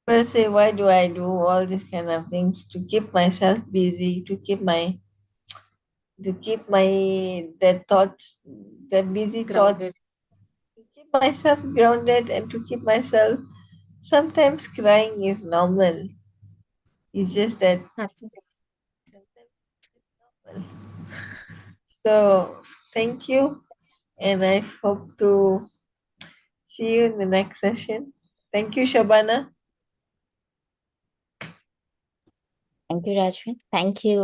why do I do all these kind of things to keep myself busy, to keep my that thoughts, the busy Grounded. thoughts, to keep myself grounded and to keep myself. Sometimes crying is normal. It's just that Absolutely. sometimes it's normal. So thank you, and I hope to see you in the next session. Thank you, Shabana. Thank you, Rajvi. Thank you,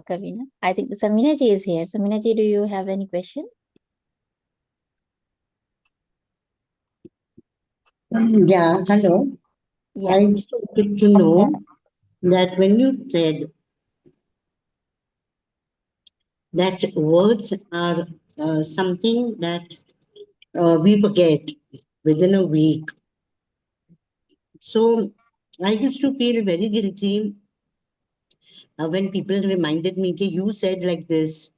Kavina. I think Samina ji is here. Samina ji, do you have any question? Yeah, hello. Yeah. I just wanted to know that when you said that words are something that we forget within a week. So I used to feel very guilty when people reminded me that you said like this.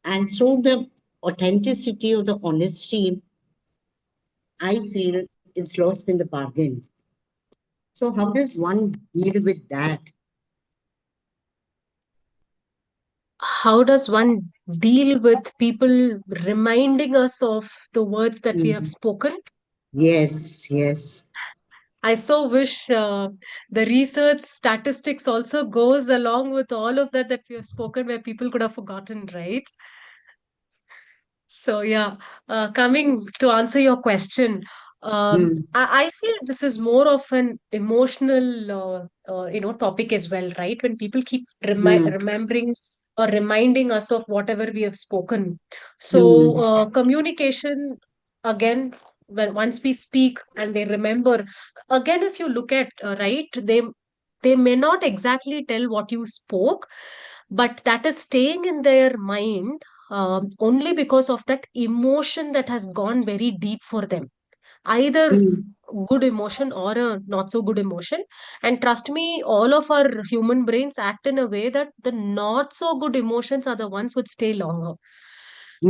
And so the authenticity or the honesty, I feel it's lost in the bargain. So how does one deal with that? How does one deal with people reminding us of the words that we have Mhm. spoken? Yes, yes. I so wish the research statistics also goes along with all of that we have spoken, where people could have forgotten, right? So yeah, coming to answer your question, Mm, I feel this is more of an emotional, topic as well, right? When people keep mm, remembering or reminding us of whatever we have spoken. So mm, communication, again, when once we speak and they remember, again, if you look at right, they may not exactly tell what you spoke, but that is staying in their mind only because of that emotion that has gone very deep for them. either Mm. good emotion or a not so good emotion. And trust me, all of our human brains act in a way that the not so good emotions are the ones which stay longer.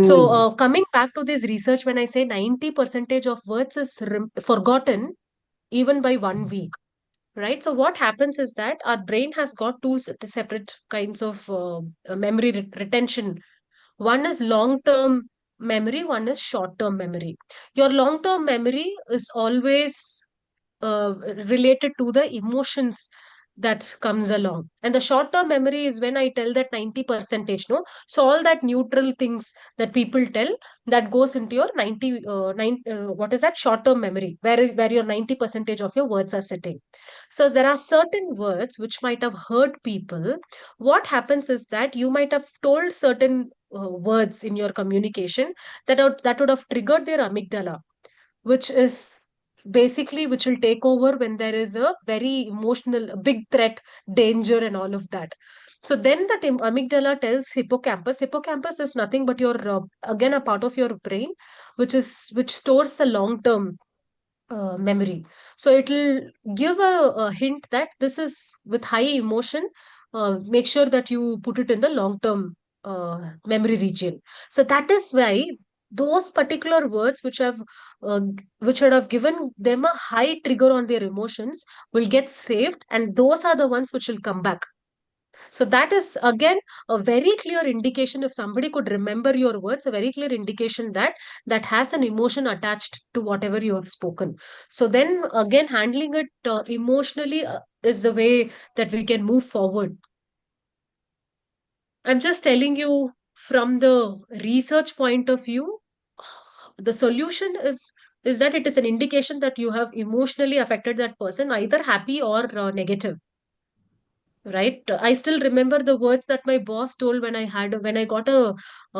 So, Mm. coming back to this research, when I say 90 percentage of words is forgotten even by 1 week, right? So, what happens is that our brain has got two separate kinds of memory retention. One is long term memory, one is short term memory. Your long term memory is always related to the emotions that comes along, and the short term memory is when I tell that 90 percentage, no, so all that neutral things that people tell, that goes into your 9 what is that short term memory, where your 90 percentage of your words are sitting. So there are certain words which might have hurt people. What happens is that you might have told certain words in your communication that would have triggered their amygdala, which is basically which will take over when there is a very emotional, a big threat, danger, and all of that. So then that amygdala tells hippocampus. Hippocampus is nothing but your again a part of your brain, which stores the long term memory. So it'll give a hint that this is with high emotion. Make sure that you put it in the long term memory region. So that is why those particular words which would have given them a high trigger on their emotions will get saved, and those are the ones which will come back. So that is again a very clear indication. If somebody could remember your words, a very clear indication that that has an emotion attached to whatever you have spoken. So then again, handling it emotionally is the way that we can move forward. I'm just telling you from the research point of view, the solution is that it is an indication that you have emotionally affected that person, either happy or negative. Right, I still remember the words that my boss told when I got a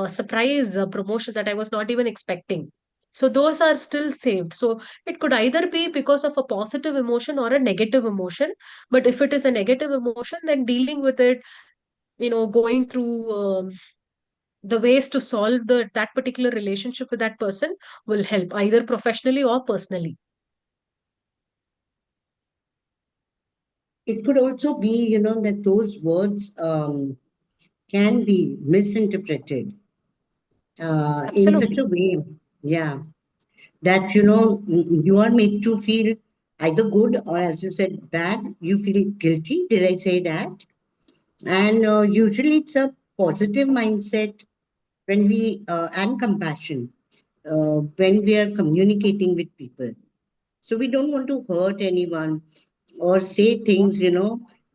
surprise promotion that I was not even expecting. So those are still saved. So it could either be because of a positive emotion or a negative emotion. But if it is a negative emotion, then dealing with it, going through the ways to solve that particular relationship with that person will help, either professionally or personally. It could also be, that those words can be misinterpreted in such Absolutely. a way, yeah, that, you are made to feel either good or, as you said, bad. You feel guilty. Did I say that? And usually it's a positive mindset when and compassion when we are communicating with people. So we don't want to hurt anyone or say things,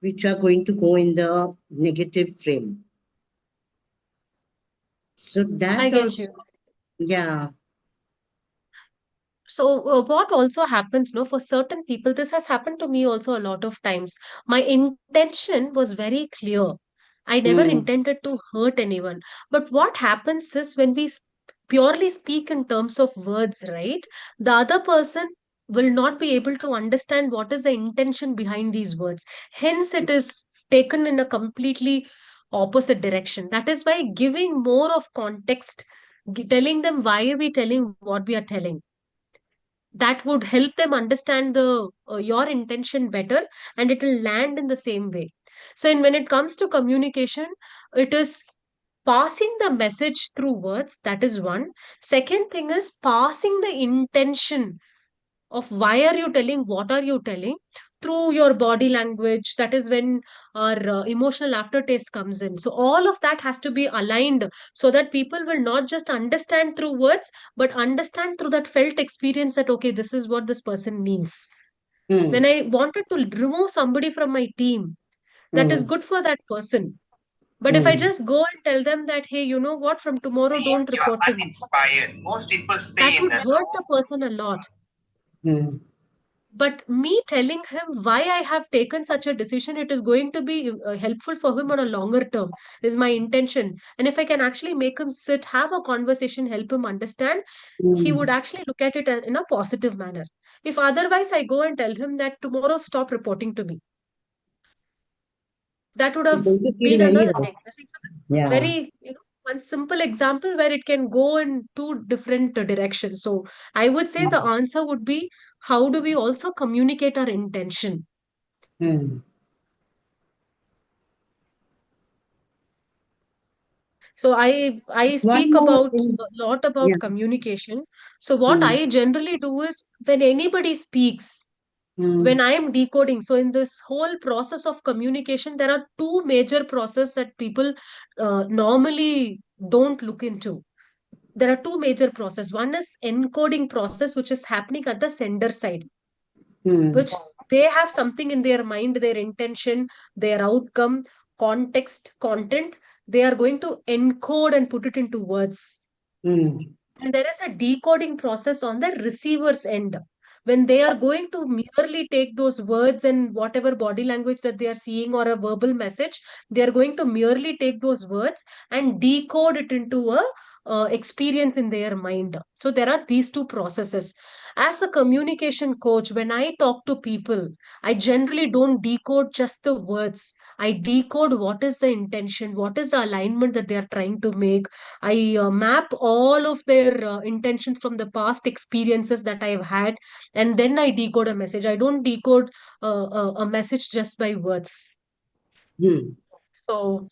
which are going to go in the negative frame. So I that get also, you. yeah. So what also happens, no, for certain people, this has happened to me also a lot of times. My intention was very clear. I never Mm, intended to hurt anyone. But what happens is when we purely speak in terms of words, right? The other person will not be able to understand what is the intention behind these words. Hence, it is taken in a completely opposite direction. That is why giving more of context, telling them why are we telling what we are telling, that would help them understand the your intention better, and it will land in the same way. So when it comes to communication, it is passing the message through words. That is one. Second thing is passing the intention of why are you telling, what are you telling, through your body language. That is when our emotional aftertaste comes in. So all of that has to be aligned so that people will not just understand through words, but understand through that felt experience that okay, this is what this person means. When mm, I wanted to remove somebody from my team, that is mm, good for that person. But if I mm, just go and tell them that, hey, you know what, from tomorrow See, don't you are report to me, uninspired. Most people that stay in would the hurt the person a lot. mm. But me telling him why I have taken such a decision, it is going to be helpful for him on a longer term, is my intention. And if I can actually make him sit, have a conversation, help him understand, he would Mm. actually look at it in a positive manner. If otherwise I go and tell him that tomorrow stop reporting to me, that would It's have going to feel been very another rough. thing. This is Yeah. very, one simple example where it can go in two different directions. So I would say the answer would be, how do we also communicate our intention? Hmm. So I One speak more about thing. a lot Yeah. about communication. So what Hmm. I generally do is, when anybody speaks, Hmm. when I am decoding, so in this whole process of communication, there are two major processes that people normally don't look into. There are two major processes. One is encoding process, which is happening at the sender side, Hmm. which they have something in their mind, their intention, their outcome, context, content. They are going to encode and put it into words. Hmm. And there is a decoding process on the receiver's end, when they are going to merely take those words and whatever body language that they are seeing, or a verbal message, they are going to merely take those words and decode it into a experience in their mind. So there are these two processes. As a communication coach, when I talk to people, I generally don't decode just the words. I decode what is the intention, what is the alignment that they are trying to make. I map all of their intentions from the past experiences that I've had, and then I decode a message. I don't decode a message just by words. Hmm. So,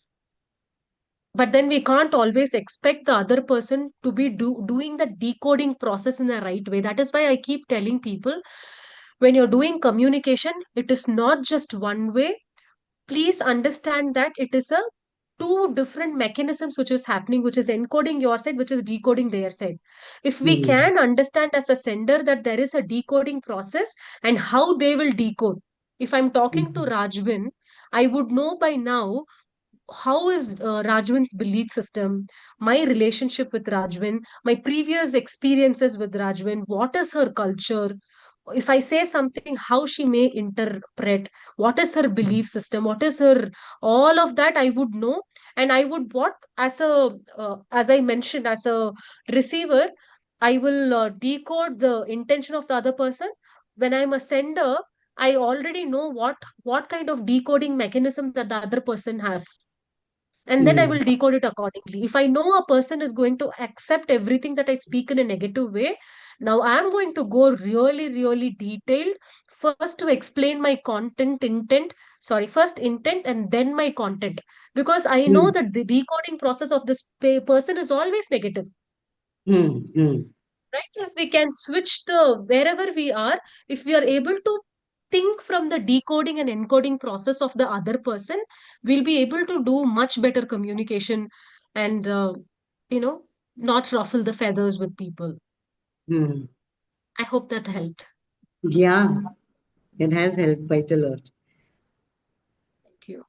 but then we can't always expect the other person to be doing the decoding process in the right way. That is why I keep telling people, when you're doing communication, it is not just one way. Please understand that it is a two different mechanisms which is happening, which is encoding your side, which is decoding their side. If we Hmm. can understand as a sender that there is a decoding process and how they will decode. If I'm talking to Hmm. Rajvin, I would know by now how is Rajwin's belief system, my relationship with Rajwin, my previous experiences with Rajwin, what is her culture. If I say something, how she may interpret, what is her belief system, what is her, all of that I would know. And I would, what, as a, as I mentioned, as a receiver, I will decode the intention of the other person. When I'm a sender, I already know what kind of decoding mechanism that the other person has, and then I Hmm. will decode it accordingly. If I know a person is going to accept everything that I speak in a negative way, now I am going to go really, really detailed, first to explain my content intent, sorry, first intent and then my content, because I know Hmm. that the decoding process of this person is always negative. Hmm. Hmm. Right? So if we can switch the wherever we are, if we are able to think from the decoding and encoding process of the other person, we'll be able to do much better communication, and you know, not ruffle the feathers with people. Hmm. I hope that helped. Yeah, it has helped quite a lot. Thank you.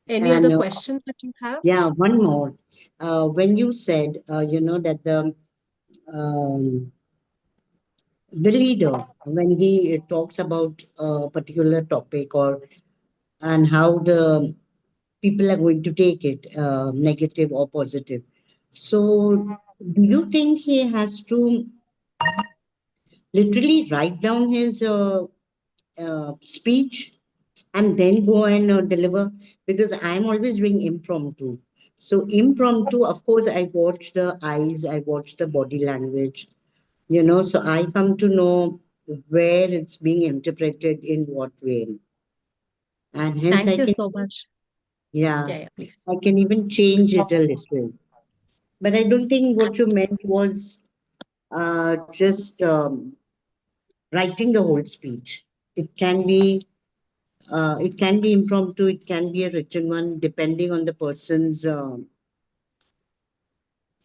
Any And other questions that you have? yeah, one more. When you said, that um, the leader, when he talks about a particular topic, or and how the people are going to take it, negative or positive. So, do you think he has to literally write down his speech and then go and deliver? Because I'm always doing impromptu. So, impromptu, of course, I watch the eyes, I watch the body language, so I come to know where it's being interpreted in what way. And hence, Thank I you can, so much. yeah, Yeah, yeah, please. I can even change it a little. But I don't think what you Abs- meant was just writing the whole speech. It can be it can be impromptu. It can be a written one, depending on the person's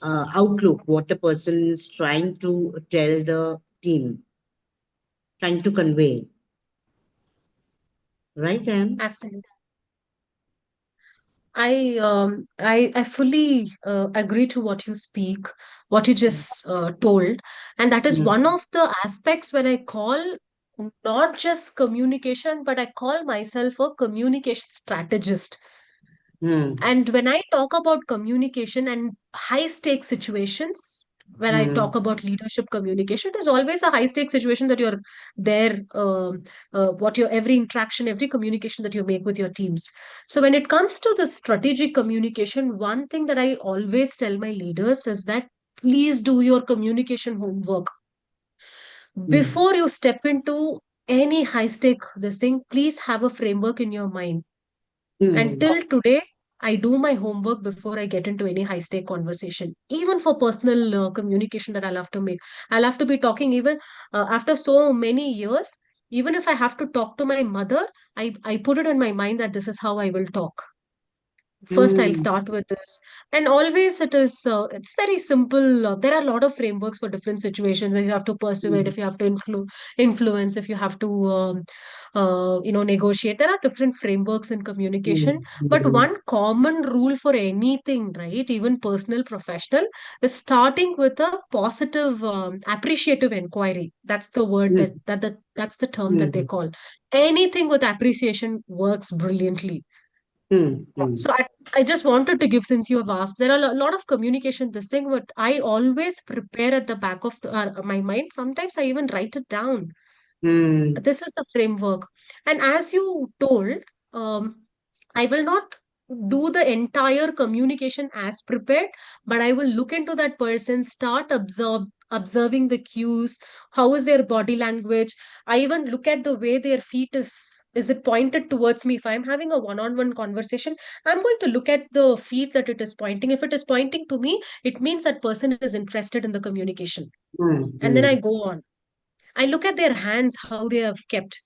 outlook. What the person is trying to tell the team, trying to convey. Right, Em? Absolutely. I fully agree to what you speak, what you just told, and that is Mm. one of the aspects when I call not just communication, but I call myself a communication strategist. Mm. And when I talk about communication and high stake situations, when I talk about leadership communication, it is always a high stake situation that you're there, what your every interaction, every communication that you make with your teams. So when it comes to the strategic communication, one thing that I always tell my leaders is that please do your communication homework before you step into any high stake this thing. Please have a framework in your mind. Until today, I do my homework before I get into any high stake conversation, even for personal communication that I'll have to make. I'll have to be talking even after so many years. Even if I have to talk to my mother, I put it in my mind that this is how I will talk. First, I'll start with this. And always it's very simple. There are a lot of frameworks for different situations. If you have to persuade, if you have to influence, if you have to, negotiate, there are different frameworks in communication. But one common rule for anything, right, even personal, professional, is starting with a positive, appreciative inquiry. That's the word that's the term that they call. Anything with appreciation works brilliantly. So I just wanted to give, since you have asked, there are a lot of communication, this thing, but I always prepare at the back of my mind. Sometimes I even write it down. This is the framework. And as you told, um, I will not do the entire communication as prepared, but I will look into that person, start observing the cues, how is their body language. I even look at the way their feet is it pointed towards me. If I'm having a one-on-one conversation, I'm going to look at the feet that it is pointing. If it is pointing to me, it means that person is interested in the communication. And then I go on. I look at their hands, how they have kept.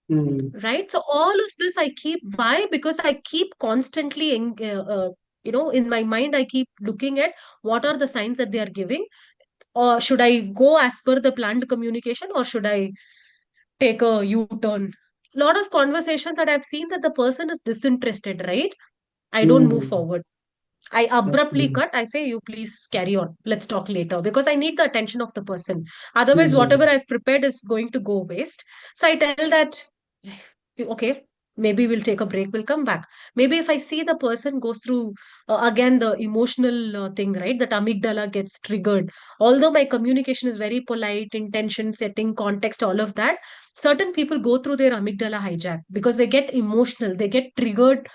Right. So all of this I keep. Why? Because I keep constantly, in my mind, I keep looking at what are the signs that they are giving. Or should I go as per the planned communication, or should I take a U-turn? Lot of conversations that I've seen that the person is disinterested, right? I don't move forward. I abruptly cut. I say, you please carry on. Let's talk later, because I need the attention of the person. Otherwise, whatever I've prepared is going to go waste. So I tell that, okay, maybe we'll take a break, we'll come back. Maybe if I see the person goes through again the emotional thing, right? That amygdala gets triggered. Although my communication is very polite, intention setting, context, all of that, certain people go through their amygdala hijack because they get emotional, they get triggered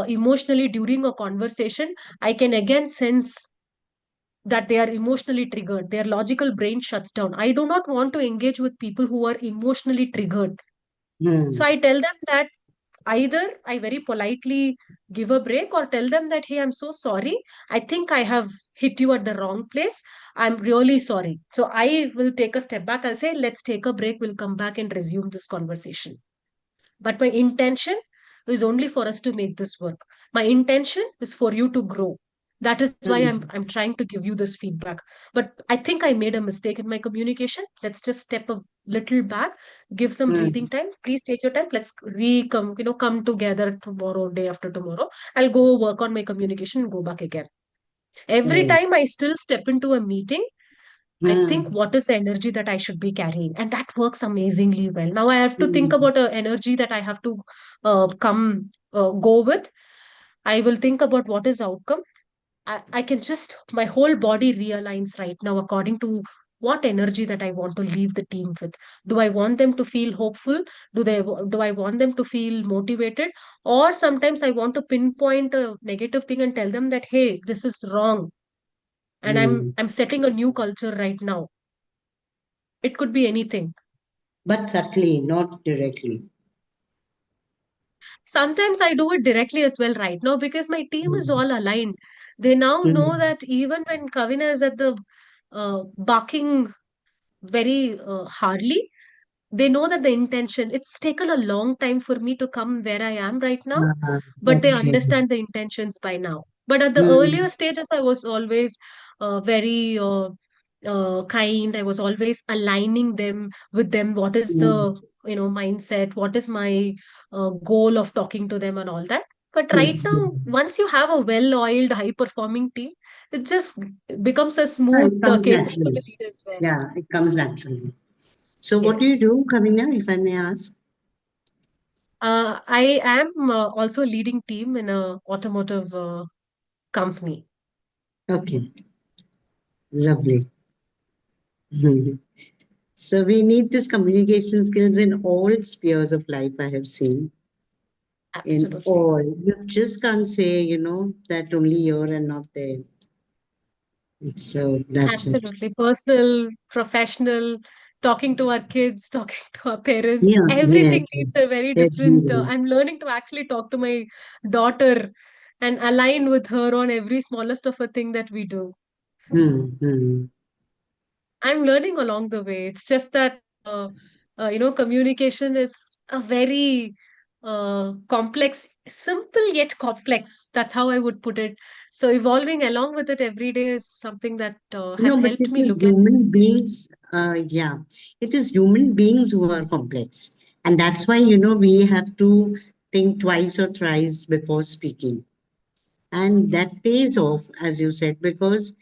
emotionally during a conversation. I can again sense that they are emotionally triggered. Their logical brain shuts down. I do not want to engage with people who are emotionally triggered. So I tell them that either I very politely give a break, or tell them that, hey, I'm so sorry. I think I have hit you at the wrong place. I'm really sorry. So I will take a step back. I'll say, let's take a break. We'll come back and resume this conversation. But my intention is only for us to make this work. My intention is for you to grow. That is why I'm trying to give you this feedback. But I think I made a mistake in my communication. Let's just step a little back, give some breathing time. Please take your time. Let's come together tomorrow, day after tomorrow. I'll go work on my communication and go back again. Every time I still step into a meeting, I think what is the energy that I should be carrying? And that works amazingly well. Now I have to think about an energy that I have to go with. I will think about what is outcome. I can just, my whole body realigns right now according to what energy that I want to leave the team with. Do I want them to feel hopeful? Do I want them to feel motivated? Or sometimes I want to pinpoint a negative thing and tell them that, hey, this is wrong. And I'm setting a new culture right now. It could be anything. But subtly, not directly. Sometimes I do it directly as well right now, because my team is all aligned. They now know that even when Kavina is at the barking very hardly, they know that the intention, it's taken a long time for me to come where I am right now, but they Okay. understand the intentions by now. But at the earlier stages, I was always very kind. I was always aligning them with them. What is the mindset? What is my goal of talking to them and all that? But right now, once you have a well-oiled, high-performing team, it just becomes a smooth It comes cake for the naturally. lead as well. Yeah, it comes naturally. So, what do you Yes. do, Kavina, if I may ask? I am also leading team in a automotive company. Okay. Lovely. So we need this communication skills in all spheres of life, I have seen. In Absolutely. all. You just can't say, that only here and not there. So that's it. Absolutely. Personal, professional, talking to our kids, talking to our parents, Yeah, yes, everything needs a very different. everywhere. I'm learning to actually talk to my daughter and align with her on every smallest of a thing that we do. Hmm. I'm learning along the way. It's just that, communication is a very complex, simple yet complex. That's how I would put it. So evolving along with it every day is something that has No, but helped it me is look at. human beings, yeah, it is human beings who are complex. And that's why, we have to think twice or thrice before speaking. And that pays off, as you said, because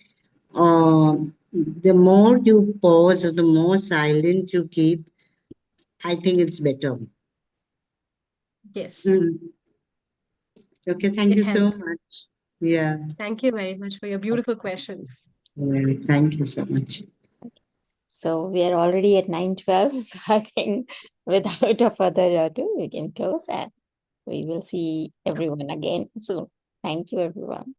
the more you pause or the more silent you keep, I think it's better. Yes, Mm. Okay, thank it you so helps. much. Yeah, Thank you very much for your beautiful questions. thank you so much. So we are already at 9:12. So I think without a further ado, we can close and we will see everyone again soon. Thank you, everyone.